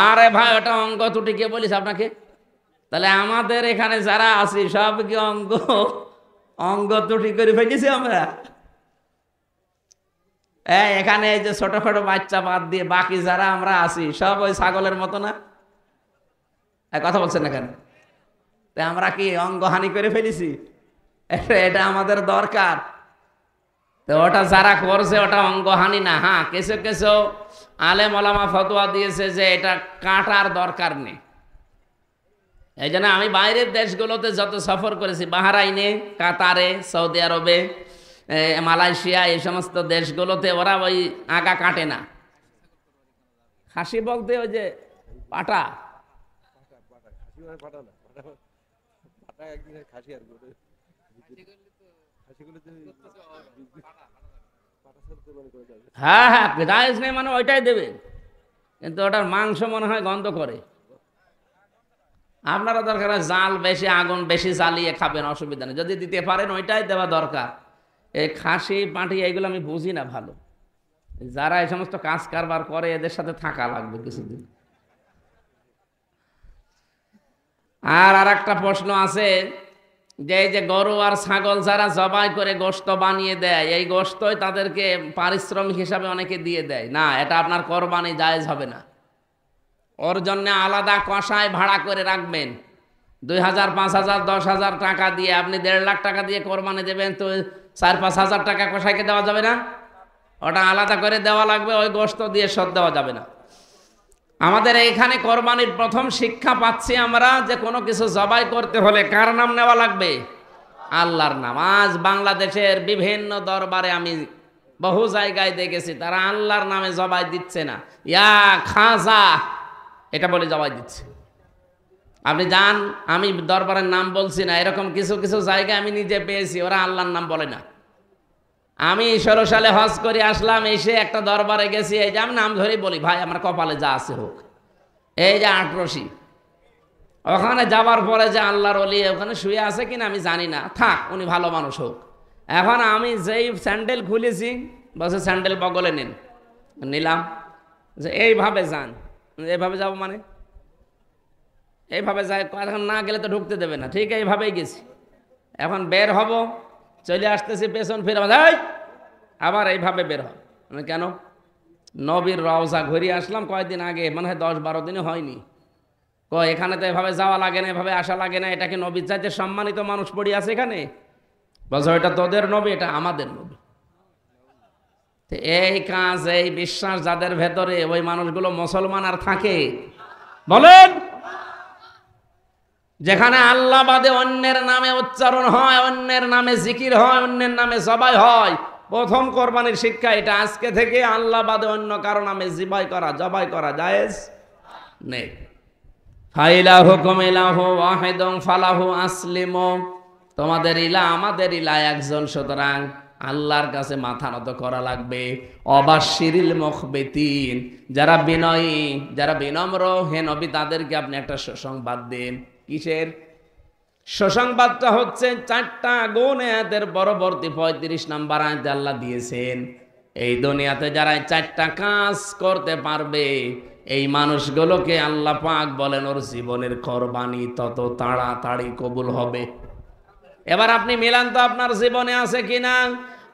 আরে ভাই, ওটা অঙ্গ ত্রুটি কে বলিস আপনাকে? তাহলে আমাদের এখানে যারা আছি সব কি অঙ্গ ত্রুটি করে ফেলেছি আমরা? এখানে এই যে ছোট ছোট বাচ্চা বাদ দিয়ে বাকি যারা আমরা আছি সব ওই ছাগলের মতো না? কথা বলছেন না কেন? আমরা কি অঙ্গহানি করে ফেলেছি? এটা আমাদের দরকার। তো ওটা যারা করছে ওটা অঙ্গহানি না। হ্যাঁ, কিছু কিছু আলেম ওলামা ফতোয়া দিয়েছে যে এটা কাটার দরকার নেই। এই জন্য আমি বাইরের দেশগুলোতে যত সফর করেছি, বাহরাইনে, কাতারে, সৌদি আরবে, মালয়েশিয়া, এই সমস্ত দেশগুলোতে ওরা ওই আগা কাটে না। খাসি বলতে ওই যে পাটা, হ্যাঁ হ্যাঁ, জায়েজ নেই মানে ওইটাই দেবে, কিন্তু ওটার মাংস মনে হয় গন্ধ করে। আপনারা দরকার জাল বেশি, আগুন বেশি জ্বালিয়ে খাবেন, অসুবিধা নেই। যদি দিতে পারেন ওইটাই দেওয়া দরকার। এই খাসি পাটি এইগুলো আমি বুঝি না ভালো। যারা এই সমস্ত কাজ কারবার করে এদের সাথে থাকা লাগবে কিছুদিন। আর একটা প্রশ্ন আছে যে এই যে গরু আর ছাগল যারা জবাই করে গোশত বানিয়ে দেয়, এই গোশতই তাদেরকে পারিশ্রমিক হিসাবে অনেকে দিয়ে দেয়। না, এটা আপনার কোরবানি জায়েজ হবে না। ওর জন্য আলাদা কষায় ভাড়া করে রাখবেন। 2000, 5000, 10,000 টাকা দিয়ে আপনি 1.5 লাখ টাকা দিয়ে কোরবানি দেবেন, তো 4-5 হাজার টাকা কষাইকে দেওয়া যাবে না? ওটা আলাদা করে দেওয়া লাগবে, ওই গোশত দিয়ে শোধ দেওয়া যাবে না। আমাদের এইখানে কোরবানির প্রথম শিক্ষা পাচ্ছি আমরা যে কোনো কিছু জবাই করতে হলে কার নাম নেওয়া লাগবে? আল্লাহর নাম। আজ বাংলাদেশের বিভিন্ন দরবারে আমি বহু জায়গায় দেখেছি তারা আল্লাহর নামে জবাই দিচ্ছে না, ইয়া খাজা এটা বলে জবাই দিচ্ছে। আপনি যান, আমি দরবারের নাম বলছি না, এরকম কিছু কিছু জায়গায় আমি নিজে পেয়েছি ওরা আল্লাহর নাম বলে না। আমি 16 সালে হজ করে আসলাম, এসে একটা দরবারে গেছি, এই যে আমি নাম ধরেই বলি, ভাই আমার কপালে যা আছে হোক। এই যে 8রশি, ওখানে যাবার পরে যে আল্লাহর ওলি ওখানে শুয়ে আছে কিনা আমি জানি না, থাক উনি ভালো মানুষ হোক। এখন আমি যেই স্যান্ডেল খুলেছি, বসে স্যান্ডেল বগলে নেন, নিলাম যে এইভাবে যান। এইভাবে যাবো মানে এইভাবে যায়, এখন না গেলে তো ঢুকতে দেবে না, ঠিক এইভাবেই গেছি। এখন বের হব, চলে আসতেছি, পেছন ফিরে আবার এইভাবে বের হব। মানে কেন? নবীর রওজা ঘুরিয়ে আসলাম কয়েকদিন আগে, মনে হয় 10-12 দিনও হয়নি। এখানে তো এভাবে যাওয়া লাগে না, এভাবে আসা লাগে না, এটাকে নবীর চাইতে সম্মানিত মানুষ পড়ে আছে এখানে। বলছো এটা তোদের নবী, এটা আমাদের নবী। এই কাজ, এই বিশ্বাস যাদের ভেতরে, ওই মানুষগুলো মুসলমান আর থাকে? বলেন। যেখানে আল্লাহ বাদে অন্যের নামে উচ্চারণ হয়, অন্যের নামে জিকির হয়, অন্যের নামে জবাই হয়, প্রথম কোরবানির শিক্ষা এটা। আজকে থেকে আল্লাহ বাদে অন্য কারো নামে জবাই করা জায়েজ নেই। ফাইলাহুকুম ইলাহু ওয়াহিদুন ফালাহু আসলিমু, তোমাদের ইলা আমাদের ইলা একজন, সুতরাং আল্লাহর কাছে মাথা নত করা লাগবে। অবাশিরিল মুখবিতিন, যারা বিনয়ী, যারা বিনম্র, হে নবী তাদেরকে আপনি একটা সুসংবাদ দিন। কিসের সুসংবাদটা? হচ্ছে 4টা গুণ এদের পরবর্তী 35 নম্বর আয়াতে আল্লাহ দিয়েছেন। এই দুনিয়াতে যারা 4টা কাজ করতে পারবে, এই মানুষগুলোকে আল্লাহ পাক বলেন ওর জীবনের কোরবানি তত তাড়াতাড়ি কবুল হবে। এবার আপনি মিলান তো আপনার জীবনে আছে কিনা?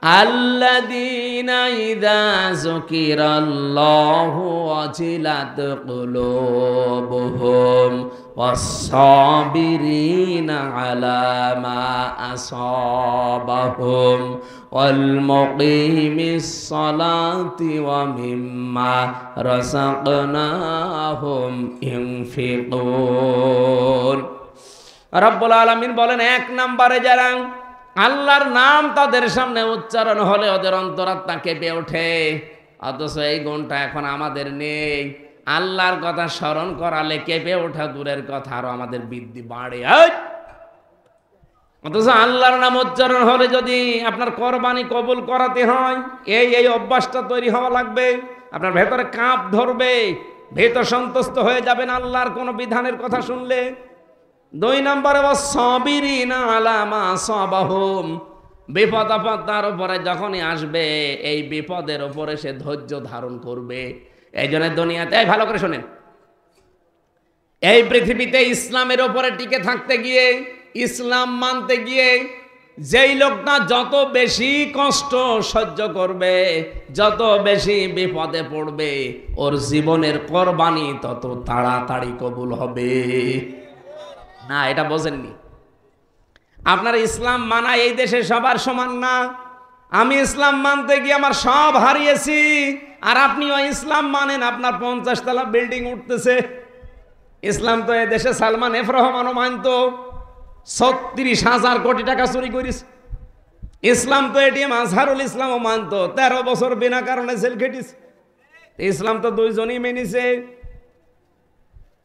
আল্লাযীনা ইযা যুকিরাল্লাহু ওয়াজিলাত কুলুবুহুম ওয়াস-সাবিরিনা আলা মা আসাবাহুম ওয়াল মুকিমিস সালাতি ওয়া মিম্মা রাযাকনাহুম ইউনফিকুন। রব্বুল আলামিন বলেন, এক নম্বরে যারা আল্লাহর নাম তাদের সামনে উচ্চারণ হলে ওদের অন্তরাত্মা কেঁপে ওঠে, অথচ এই গুণটা এখন আমাদের নেই। আল্লাহর কথা স্মরণ করালে কেঁপে ওঠা দূরের কথা, আরো আমাদের বৃদ্ধি বাড়ে। অথচ আল্লাহর নাম উচ্চারণ হলে যদি আপনার কোরবানি কবুল করাতে হয়, এই অভ্যাসটা তৈরি হওয়া লাগবে। আপনার ভেতরে কাঁপ ধরবে, ভেতর সন্তুষ্ট হয়ে যাবেন আল্লাহর কোন বিধানের কথা শুনলে। দুই নম্বরে ওয়াস-সাবিরিনা আলা মা আসাবাহুম, বিপদ আপদ তার উপরে যখনই আসবে এই বিপদের উপরে সে ধৈর্য ধারণ করবে। এই জন্য দুনিয়াতে, ভালো করে শোনেন, এই পৃথিবীতে ইসলামের উপরে টিকে থাকতে গিয়ে, ইসলাম মানতে গিয়ে যেই লোকটা যত বেশি কষ্ট সহ্য করবে, যত বেশি বিপদে পড়বে, ওর জীবনের কোরবানি তত তাড়াতাড়ি কবুল হবে। না, এটা বোঝেননি। আপনার ইসলাম মানা এই দেশে সবার সমান না। আমি ইসলাম মানতে গিয়ে আমার সব হারিয়েছি, আর আপনিও ইসলাম মানেন, আপনার 50 তলা বিল্ডিং উঠতেছে। ইসলাম তো এই দেশে সালমান এফ রহমানও মানত, 36,000 কোটি টাকা চুরি করিস। ইসলাম তো এটিএম আজহারুল ইসলামও মানত, 13 বছর বিনা কারণে জেল খেটিস। ইসলাম তো দুইজনই মেনেছে।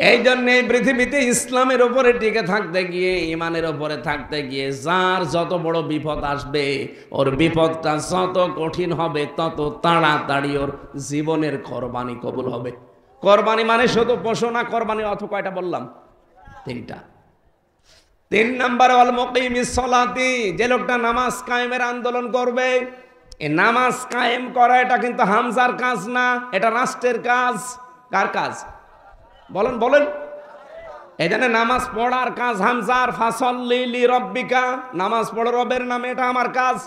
এই জন্য এই পৃথিবীতে ইসলামের উপরে টিকে থাকতে গিয়ে, ইমানের উপরে থাকতে গিয়ে যার যত বড় বিপদ আসবে, ওর বিপদটা যত কঠিন হবে, তত তাড়াতাড়ি ওর জীবনের কোরবানি কবুল হবে। কোরবানি মানে শুধু পশু না, কোরবানির অর্থ কয়টা বললাম? 3টা। 3 নম্বরে ওয়াল মুকিমিস সালাতি, যে লোকটা নামাজ কায়েমের আন্দোলন করবে। এই নামাজ কায়েম করা এটা কিন্তু হামজার কাজ না, এটা রাষ্ট্রের কাজ। কার কাজ? বলেন বলেন। এই জন্য নামাজ পড়ার কাজ হামজার, ফাসল্লি লিরাব্বিকা, নামাজ পড়ো রবের নামে, এটা আমার কাজ।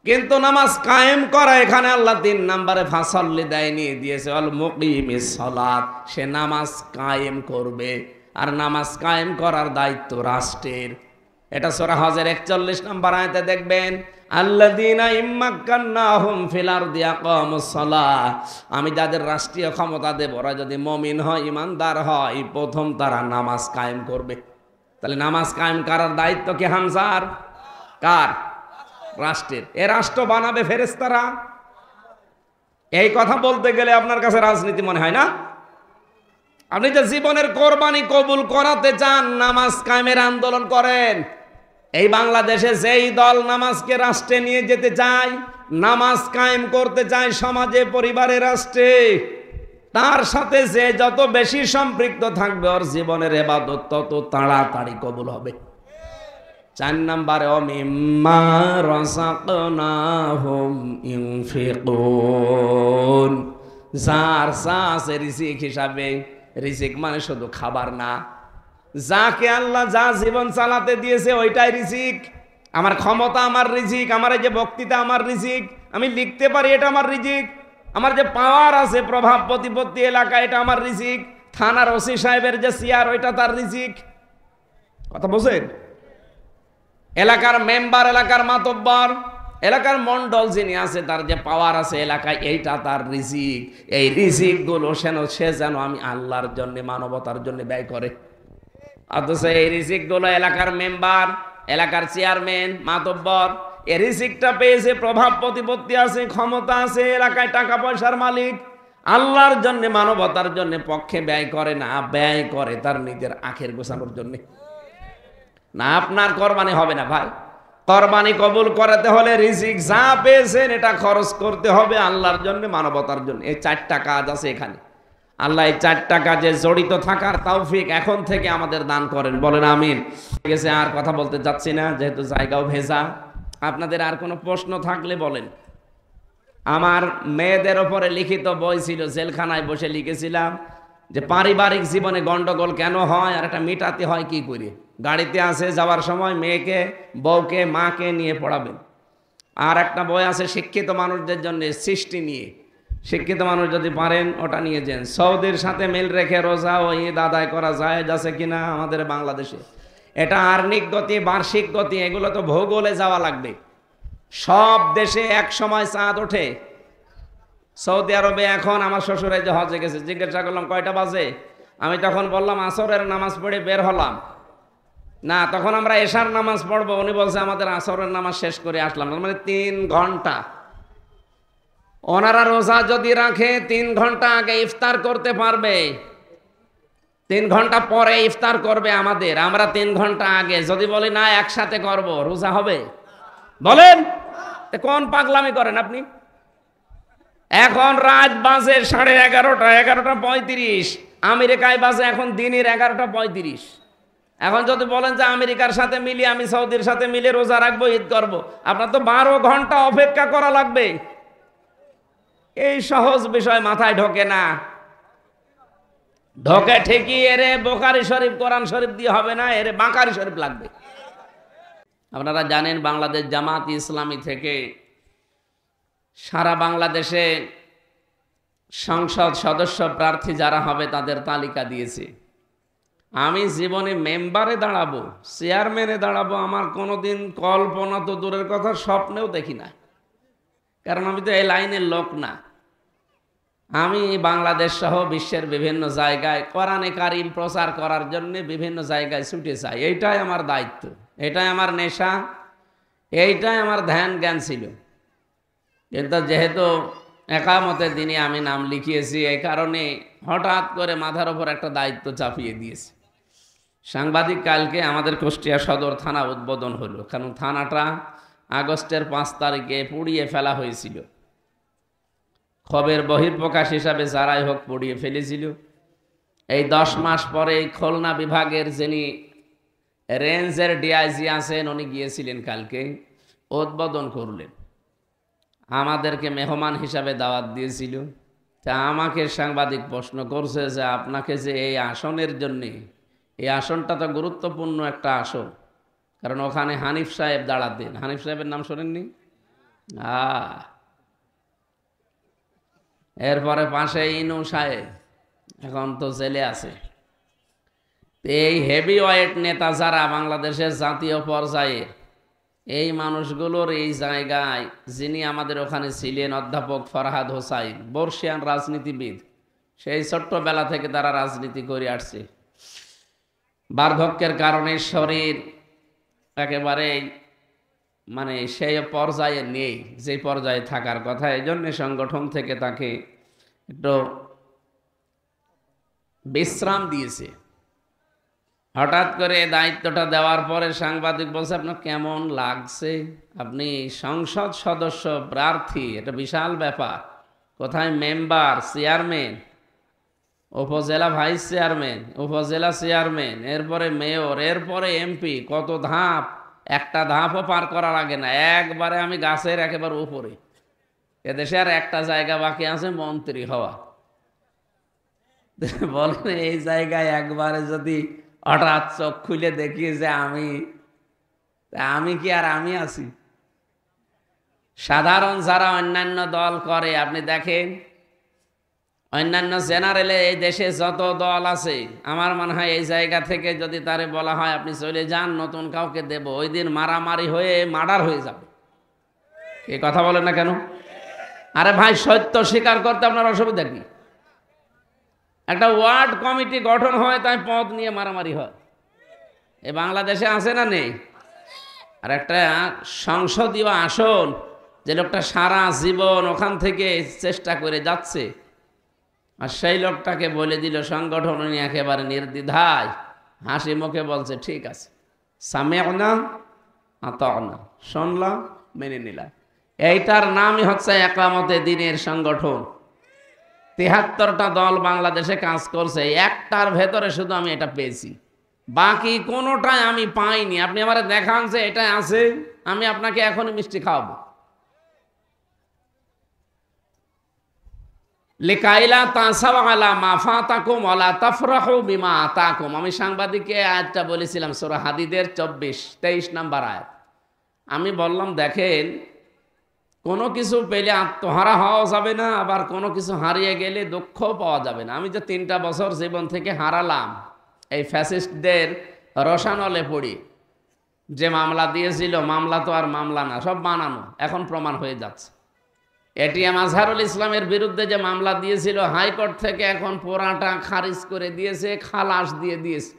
কিন্তু নামাজ কায়েম করা এখানে আল্লাহ 3 নম্বরে ফাসল্লি দেয়নি, দিয়েছে আল মুকিমিস সালাত, সে নামাজ কায়েম করবে। আর নামাজ কায়েম করার দায়িত্ব রাষ্ট্রের। এটা সূরা হজের 41 নম্বর আয়াতে দেখবেন, আল্লাযীনা ইম্মাক্কান্নাহুম ফিল আরদি আকামুস সালাহ, আমি যাদের রাষ্ট্রীয় ক্ষমতা দেব, ওরা যদি মুমিন হয়, ইমানদার হয়, প্রথম তারা নামাজ কায়েম করবে। তাহলে নামাজ কায়েম করার দায়িত্ব কি হামজার? কার? রাষ্ট্রের। এ রাষ্ট্র বানাবে ফেরেশতারা। এই কথা বলতে গেলে আপনার কাছে রাজনীতি মনে হয় না? আপনি যে জীবনের কোরবানি কবুল করাতে চান, নামাজ কায়েমের আন্দোলন করেন। এই বাংলাদেশে যেই দল নামাজকে রাষ্ট্রে নিয়ে যেতে চায়, নামাজ কায়েম করতে চায় সমাজে, পরিবারে, রাষ্ট্রে, তার সাথে যে যত বেশি সম্পৃক্ত থাকবে, ওর জীবনের ইবাদত তত তাড়াতাড়ি কবুল হবে। 4 নম্বরে মিম্মা রাযাকনাহুম ইউনফিকুন, যার আছে রিজিক হিসাবে। রিজিক মানে শুধু খাবার না, যাকে আল্লাহ যা জীবন চালাতে দিয়েছে ওইটাই রিজিক। আমার ক্ষমতা আমার রিজিক, আমার এই যে বক্তৃতা আমার রিজিক, আমি লিখতে পারি এটা আমার রিজিক, আমার যে পাওয়ার আছে প্রভাব প্রতিপত্তি এলাকায় এটা আমার রিজিক, থানার ওসি সাহেবের যে চেয়ার ওইটা তার রিজিক। কথা বোঝেন? এলাকার মেম্বার, এলাকার মাতব্বর, এলাকার মন্ডল যিনি আছে, তার যে পাওয়ার আছে এলাকায়, এইটা তার রিজিক। এই রিজিক গুলো সে যেন আমি আল্লাহর জন্য, মানবতার জন্য ব্যয় করে। অথচ এই রিজিক গুলো এলাকার মেম্বার, এলাকার চেয়ারম্যান, মাতব্বর, এই রিজিকটা পেয়েছে, প্রভাব প্রতিপত্তি আছে, ক্ষমতা আছে, এলাকায় টাকা পয়সার মালিক, আল্লাহর জন্য, মানবতার জন্য পক্ষে ব্যয় করে না, ব্যয় করে তার নিজের আখের গোছানোর জন্য। না, আপনার কোরবানি হবে না ভাই। কোরবানি কবুল করাতে হলে রিজিক যা পেয়েছেন এটা খরচ করতে হবে আল্লাহর জন্য, মানবতার জন্য। এই 4টা কাজ আছে এখানে। আল্লাহ এই 4টা কাজে জড়িত থাকার তৌফিক এখন থেকে আমাদের দান করেন, বলেন আমিন। ঠিক আছে, আর কথা বলতে যাচ্ছি না, যেহেতু জায়গাও ভেজা। আপনাদের আর কোনো প্রশ্ন থাকলে বলেন। আমার মেয়েদের ওপরে লিখিত বই ছিল, জেলখানায় বসে লিখেছিলাম যে পারিবারিক জীবনে গন্ডগোল কেন হয় আর এটা মেটাতে হয় কি করে। গাড়িতে আসে যাওয়ার সময় মেয়েকে, বউকে, মাকে নিয়ে পড়াবেন। আর একটা বই আছে শিক্ষিত মানুষদের জন্য, সৃষ্টি নিয়ে। শিক্ষিত মানুষ যদি পারেন ওটা নিয়ে যান। সৌদির সাথে মিল রেখে রোজা ও ঈদ আদায় করা যায় আছে কিনা আমাদের বাংলাদেশে? এটা আর্নিক গতি, বার্ষিক গতি, এগুলো তো ভূগোলে যাওয়া লাগবে। সব দেশে এক সময় চাঁদ ওঠে। সৌদি আরবে এখন আমার শ্বশুর এই যে হজে গেছে, জিজ্ঞাসা করলাম কয়টা বাজে, আমি তখন বললাম আসরের নামাজ পড়ে বের হলাম না, তখন আমরা এশার নামাজ পড়বো। উনি বলছে আমাদের আসরের নামাজ শেষ করে আসলাম, মানে 3 ঘন্টা। ওনারা রোজা যদি রাখে 3 ঘন্টা আগে ইফতার করতে পারবে, 3 ঘন্টা পরে ইফতার করবে আমাদের, আমরা 3 ঘন্টা আগে। যদি বলি না একসাথে করব, রোজা হবে? বলেন কোন পাগলামি করেন আপনি? এখন রাত বাজে 11:30, 11:35। আমেরিকায় বাজে এখন দিনের 11:35। এখন যদি বলেন যে আমেরিকার সাথে মিলিয়ে আমি সৌদির সাথে মিলে রোজা রাখবো, ঈদ করবো, আপনার তো 12 ঘন্টা অপেক্ষা করা লাগবে। এই সহজ বিষয় মাথায় ঢোকে না। ঢোকে ঠিকই, এরে বোখারি শরীফ কোরআন শরীফ দিয়ে হবে না, এরে বাঁকারি শরীফ লাগবে। আপনারা জানেন বাংলাদেশ জামাত ইসলামী থেকে সারা বাংলাদেশে সংসদ সদস্য প্রার্থী যারা হবে তাদের তালিকা দিয়েছে। আমি জীবনে মেম্বারে দাঁড়াবো, চেয়ারম্যানে দাঁড়াবো, আমার কোনোদিন কল্পনা তো দূরের কথা, স্বপ্নেও দেখি না। কারণ আমি তো এই লাইনের লোক না। আমি বাংলাদেশ সহ বিশ্বের বিভিন্ন জায়গায় কোরআনে কারিম প্রচার করার জন্য বিভিন্ন জায়গায় ছুটে যাই। এইটাই আমার দায়িত্ব, এটাই আমার নেশা, এইটাই আমার ধ্যান জ্ঞান ছিল। কিন্তু যেহেতু একামতের দিনে আমি নাম লিখিয়েছি, এই কারণে হঠাৎ করে মাথার ওপর একটা দায়িত্ব চাপিয়ে দিয়েছে। সাংবাদিক কালকে আমাদের কুষ্টিয়া সদর থানা উদ্বোধন হলো, কারণ থানাটা আগস্টের 5 তারিখে পুড়িয়ে ফেলা হয়েছিল। খবরের বহির্প্রকাশ হিসাবে যারাই হোক পুড়িয়ে ফেলেছিল। এই 10 মাস পরে খুলনা বিভাগের যিনি রেঞ্জের ডিআইজি আছেন, উনি গিয়েছিলেন কালকে, উদ্বোধন করলেন। আমাদেরকে মেহমান হিসাবে দাওয়াত দিয়েছিল। তা আমাকে সাংবাদিক প্রশ্ন করছে যে আপনাকে যে এই আসনের জন্যে, এই আসনটা তো গুরুত্বপূর্ণ একটা আসন, কারণ ওখানে হানিফ সাহেব দাঁড়াতেন। হানিফ সাহেবের নাম শোনেননি? এরপরে পাশে ইনু সাহেব, এখন তো জেলে আছে। এই হেভি ওয়েট নেতা যারা বাংলাদেশের জাতীয় পর্যায়ে, এই মানুষগুলোর এই জায়গায় যিনি আমাদের ওখানে ছিলেন অধ্যাপক ফরহাদ হোসাইন, বর্ষিয়ান রাজনীতিবিদ, সেই ছোট্টবেলা থেকে তারা রাজনীতি করে আসছে। বার্ধক্যের কারণে শরীর একেবারে মানে সেই পর্যায়ে নেই যে পর্যায়ে থাকার কথা। এই জন্য সংগঠন থেকে তাকে একটু বিশ্রাম দিয়েছে। হঠাৎ করে দায়িত্বটা দেওয়ার পরে সাংবাদিক বলছে আপনার কেমন লাগছে? আপনি সংসদ সদস্য প্রার্থী, এটা বিশাল ব্যাপার। কোথায় মেম্বার, চেয়ারম্যান, উপজেলা ভাইস চেয়ারম্যান, উপজেলা চেয়ারম্যান, এরপরে মেয়র, এরপরে এমপি, কত ধাপ। একটা ধাপও পার করার আগে না, একবারে আমি গাছের একেবারে উপরে। এদেশে আর একটা জায়গা বাকি আছে, মন্ত্রী হওয়া। বলেন এই জায়গায় একবারে যদি হঠাৎ চোখ খুলে দেখি যে আমি কি আর আমি আছি? সাধারণ যারা অন্যান্য দল করে, আপনি দেখেন অন্যান্য জেনারেলে এই দেশে যত দল আছে, আমার মনে হয় এই জায়গা থেকে যদি তারে বলা হয় আপনি চলে যান, নতুন কাউকে দেব, ওই দিন মারামারি হয়ে মার্ডার হয়ে যাবে। এই কথা বলেন না কেন? আরে ভাই, সত্য স্বীকার করতে আপনার অসুবিধা কি? একটা ওয়ার্ড কমিটি গঠন হয়, তাই পদ নিয়ে মারামারি হয়। এ বাংলাদেশে আছে না নেই? আর একটা সংসদীয় আসন, যে লোকটা সারা জীবন ওখান থেকে চেষ্টা করে যাচ্ছে, আর সেই লোকটাকে বলে দিল সংগঠন, উনি একেবারে নির্দ্বিধায় হাসি মুখে বলছে ঠিক আছে, সামি'না আতা'না, শুনলাম মেনে নিলাম। এইটার নামই হচ্ছে একামতে দ্বীনের সংগঠন। ৭৩টা দল বাংলাদেশে কাজ করছে, একটার ভেতরে শুধু আমি এটা পেয়েছি, বাকি কোনোটাই আমি পাইনি। আপনি আমার দেখান যে এটা আছে, আমি আপনাকে এখনই মিষ্টি খাওয়াবো। লিকাইলা তাসাউ আলা মা ফাতাকুম ওয়ালা তাফরাহু বিমা আতাকুম। আমি সাংবাদিককে আয়াতটা বলেছিলাম সূরা হাদীদের 23 নম্বর আয়াত। আমি বললাম দেখেন, কোনো কিছু পেলে আত্মহারা হওয়া যাবে না, আবার কোনো কিছু হারিয়ে গেলে দুঃখ পাওয়া যাবে না। আমি যে 3টা বছর জীবন থেকে হারালাম এই ফ্যাসিস্টদের রসানলে পড়ি। যে মামলা দিয়েছিল, মামলা তো আর মামলা না, সব বানানো, এখন প্রমাণ হয়ে যাচ্ছে। এটিএম আজহারুল ইসলামের বিরুদ্ধে যে মামলা দিয়েছিল হাইকোর্ট থেকে এখন পুরাটা খারিজ করে দিয়েছে, খালাস দিয়ে দিয়েছে।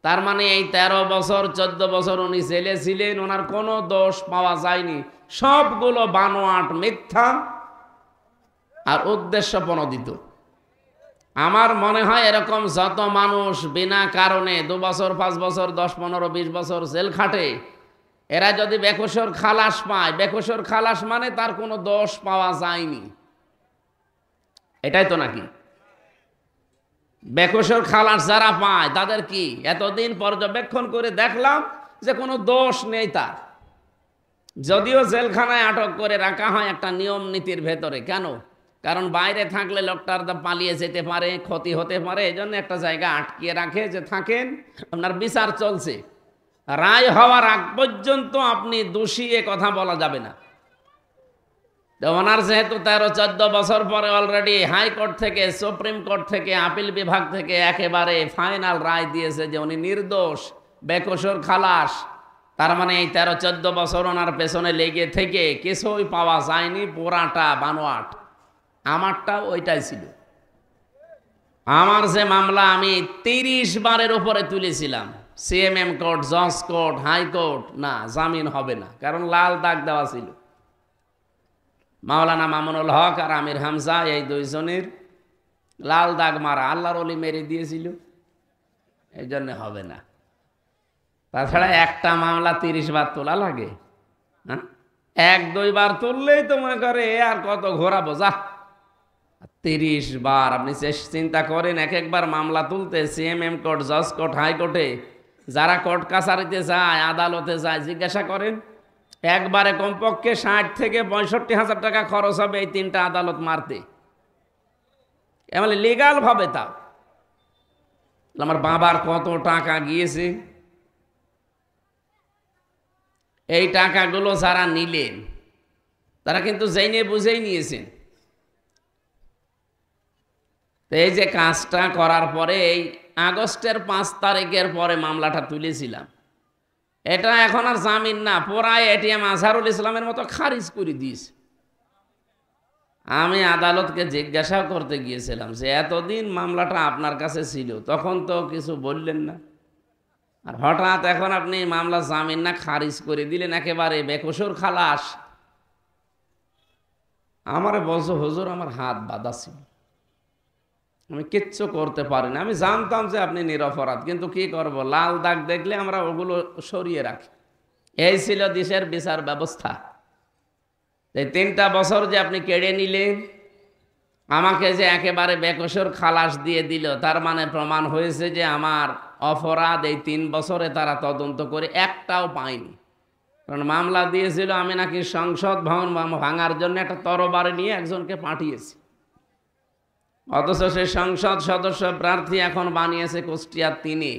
তার মানে এই 13 বছর 14 বছর উনি জেলে ছিলেন, ওনার কোনো দোষ পাওয়া যায়নি, সবগুলো বানোয়াট, মিথ্যা আর উদ্দেশ্য প্রণোদিত। আমার মনে হয় এরকম যত মানুষ বিনা কারণে 2 বছর 5 বছর 10 15 20 বছর জেল খাটে, এরা যদি বেকসুর খালাস পায়, বেকসুর খালাস মানে তার কোনো দোষ পাওয়া যায়নি, এটাই তো নাকি? বেকসুর খালাস যারা পায় তাদের কি এতদিন পর্যবেক্ষণ করে দেখলাম যে কোনো দোষ নেই তার। যদিও জেলখানায় আটক করে রাখা হয় একটা নিয়ম নীতির ভেতরে, কেন? কারণ বাইরে থাকলে লোকটার পালিয়ে যেতে পারে, ক্ষতি হতে পারে, এই জন্য একটা জায়গা আটকিয়ে রাখে যে থাকেন, আপনার বিচার চলছে, রায় হওয়ার আগ পর্যন্ত আপনি দোষী এ কথা বলা যাবে না। ওনার যেহেতু 13-14 বছর পরে অলরেডি হাইকোর্ট থেকে, সুপ্রিম কোর্ট থেকে, আপিল বিভাগ থেকে একেবারে ফাইনাল রায় দিয়েছে যে উনি নির্দোষ, বেকসুর খালাস। তার মানে এই 13-14 বছর ওনার পেছনে লেগে থেকে কিছুই পাওয়া যায়নি, পুরাটা বানোয়াট। আমারটাও ওইটাই ছিল। আমার যে মামলা আমি 30 বারের উপরে তুলেছিলাম, সিএমএম কোর্ট, জজ কোর্ট, হাইকোর্ট, না জামিন হবে না, কারণ লাল দাগ দেওয়া ছিল। মাওলানা মামুনুল হক আর আমির হামজা, এই 2 জনের লাল দাগ মারা, আল্লাহর ওলি মেরে দিয়েছিল, এই জন্য হবে না। তাছাড়া একটা মামলা 30 বার তোলা লাগে? হ্যাঁ, 1-2 বার তুললেই তো মনে করে আর কত ঘোরাবো, যা 30 বার আপনি চিন্তা করেন। এক একবার মামলা তুলতে সিএমএম কোর্ট, জজ কোর্ট, হাইকোর্টে যারা কোর্ট কাছারিতে যায়, আদালতে যায়, জিজ্ঞাসা করেন, একবারে কমপক্ষে 60 থেকে 65 হাজার টাকা খরচ হবে এই 3টা আদালত মারতে, এমনি লিগাল ভাবে। তা আমার বাবার কত টাকা গিয়েছে, এই টাকাগুলো যারা নিলেন তারা কিন্তু জেনে বুঝেই নিয়েছেন। এই যে কাজটা করার পরে এই আগস্টের 5 তারিখের পরে মামলাটা তুলেছিলাম, এটা এখন আর জামিন না, পুরাই এটিএম আজহারুল ইসলামের মতো খারিজ করে দিয়েছে। আমি আদালতকে জিজ্ঞাসাও করতে গিয়েছিলাম যে এতদিন মামলাটা আপনার কাছে ছিল, তখন তো কিছু বললেন না, আর হঠাৎ এখন আপনি মামলা জামিন না খারিজ করে দিলেন, একেবারে বেকসুর খালাস। আমারে বলছো হুজুর আমার হাত বাঁধা ছিল, আমি কিচ্ছু করতে পারি না। আমি জানতাম যে আপনি নিরপরাধ, কিন্তু কি করব, লাল দাগ দেখলে আমরা ওগুলো সরিয়ে রাখি। এই ছিল দেশের বিচার ব্যবস্থা। এই 3টা বছর যে আপনি কেড়ে নিলেন, আমাকে যে একেবারে বেকসুর খালাস দিয়ে দিল, তার মানে প্রমাণ হয়েছে যে আমার অপরাধ এই 3 বছরে তারা তদন্ত করে একটাও পায়নি। কারণ মামলা দিয়েছিল আমি নাকি সংসদ ভবন ভাঙার জন্য একটা তরবারি নিয়ে একজনকে পাঠিয়েছি, অথচ সে সংসদ সদস্য প্রার্থী এখন বানিয়েছে কুষ্টিয়ার 3।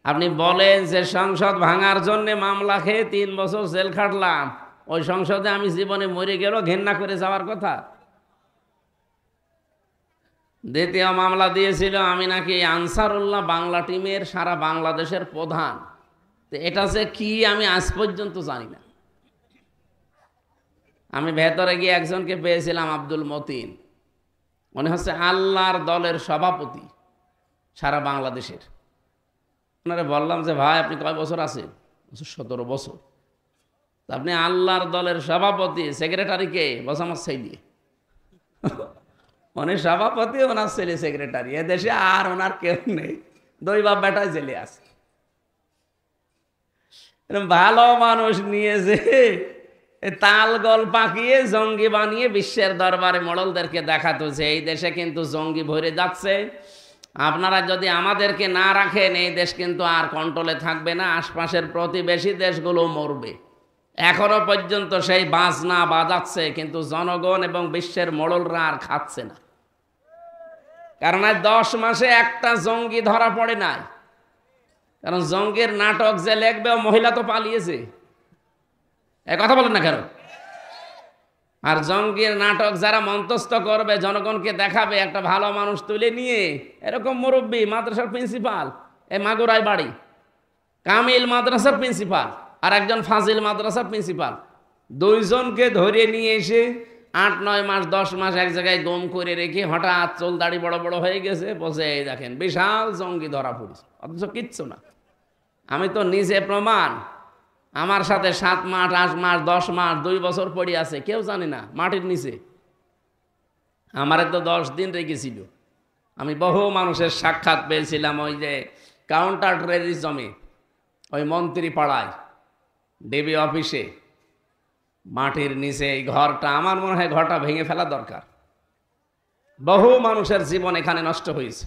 আপনি বলেন যে সংসদ ভাঙার জন্য মামলা খেয়ে 3 বছর জেল খাটলাম, ওই সংসদে আমি জীবনে মরে গেলেও ঘেন্না করে যাওয়ার কথা? দ্বিতীয় মামলা দিয়েছিল আমি নাকি আনসারুল্লাহ বাংলা টিমের সারা বাংলাদেশের প্রধান। এটা যে কি আমি আজ পর্যন্ত জানি না। আমি ভেতরে গিয়ে একজনকে পেয়েছিলাম, আব্দুল মতিন, মনে হচ্ছে আল্লাহর দলের সভাপতি সারা বাংলাদেশের। ওনারে বললাম যে ভাই আপনি কয় বছর আছেন? 17 বছর। আপনি আল্লাহর দলের সভাপতি, সেক্রেটারিকে? বস আমার ছেলে। উনি সভাপতি, ওনার ছেলে সেক্রেটারি। এদেশে আর ওনার কেউ নেই, 2 বাপ বেটায় জেলে আছে। ভালো মানুষ নিয়ে যে তাল গল পাকিয়ে জঙ্গি বানিয়ে বিশ্বের দরবারে মোড়লদেরকে দেখাতো যে এই দেশে কিন্তু জঙ্গি ভরে যাচ্ছে, আপনারা যদি আমাদেরকে না রাখেন এই দেশ কিন্তু আর কন্ট্রোলে থাকবে না, আশপাশের প্রতিবেশী দেশগুলো মরবে। এখনো পর্যন্ত সেই বাজনা বাজাচ্ছে, কিন্তু জনগণ এবং বিশ্বের মোড়লরা আর খাচ্ছে না। কারণ 10 মাসে একটা জঙ্গি ধরা পড়ে নাই। কারণ জঙ্গির নাটক যে লিখবে, মহিলা তো পালিয়েছে। কথা বলেন না কেন? আর জঙ্গির নাটক যারা মঞ্চস্থ করবে, জনগণকে দেখাবে একটা ভালো মানুষ তুলে নিয়ে, এরকম মুরব্বী মাদ্রাসার প্রিন্সিপাল, এই মাগুরায় বাড়ি, কামিল মাদ্রাসার প্রিন্সিপাল আর একজন ফাজিল মাদ্রাসার প্রিন্সিপাল, দুইজনকে ধরে নিয়ে এসে 8-9 মাস 10 মাস এক জায়গায় দম করে রেখে হঠাৎ চুল দাড়ি বড় বড় হয়ে গেছে, বসে এই দেখেন বিশাল জঙ্গি ধরা পড়েছে, অথচ কিচ্ছু না। আমি তো নিজে প্রমাণ, আমার সাথে 7 মাস 8 মাস 10 মাস 2 বছর পড়ে আছে, কেউ জানে না, মাটির নিচে। আমারে তো 10 দিন রেখেছিল। আমি বহু মানুষের সাক্ষাৎ পেয়েছিলাম ওই যে কাউন্টার টেররিজমে, ওই মন্ত্রী পাড়ায় ডিবি অফিসে, মাটির নিচে এই ঘরটা, আমার মনে হয় ঘরটা ভেঙে ফেলা দরকার। বহু মানুষের জীবন এখানে নষ্ট হয়েছে।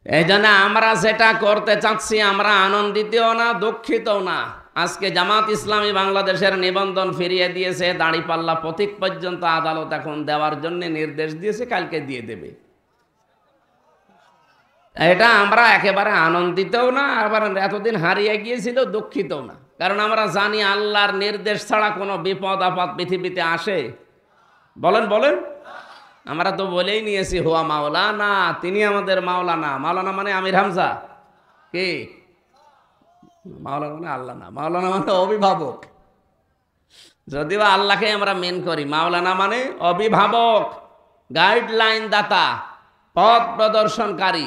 এই জন্য আমরা যেটা করতে চাচ্ছি, আমরা আনন্দিতও না, দুঃখিতও না। আজকে জামাত ইসলামী বাংলাদেশের নিবন্ধন ফিরিয়ে দিয়েছে, দাঁড়িপাল্লা প্রতীক পর্যন্ত আদালত এখন দেওয়ার জন্য নির্দেশ দিয়েছে, কালকে দিয়ে দেবে। এটা আমরা একেবারে আনন্দিতও না, আবার এতদিন হারিয়ে গিয়েছিল দুঃখিতও না। কারণ আমরা জানি আল্লাহর নির্দেশ ছাড়া কোনো বিপদ আপদ পৃথিবীতে আসে? বলেন বলেন। আমরা তো বলেই নিয়েছি হুয়া মাওলানা, তিনি আমাদের মাওলানা। মাওলানা মানে আমির হামজা কি? মাওলানা মানে আল্লাহ না, মাওলানা মানে অভিভাবক। যদিও আল্লাহকে আমরা মেন করি, মাওলানা মানে অভিভাবক, গাইডলাইন দাতা, পথ প্রদর্শনকারী।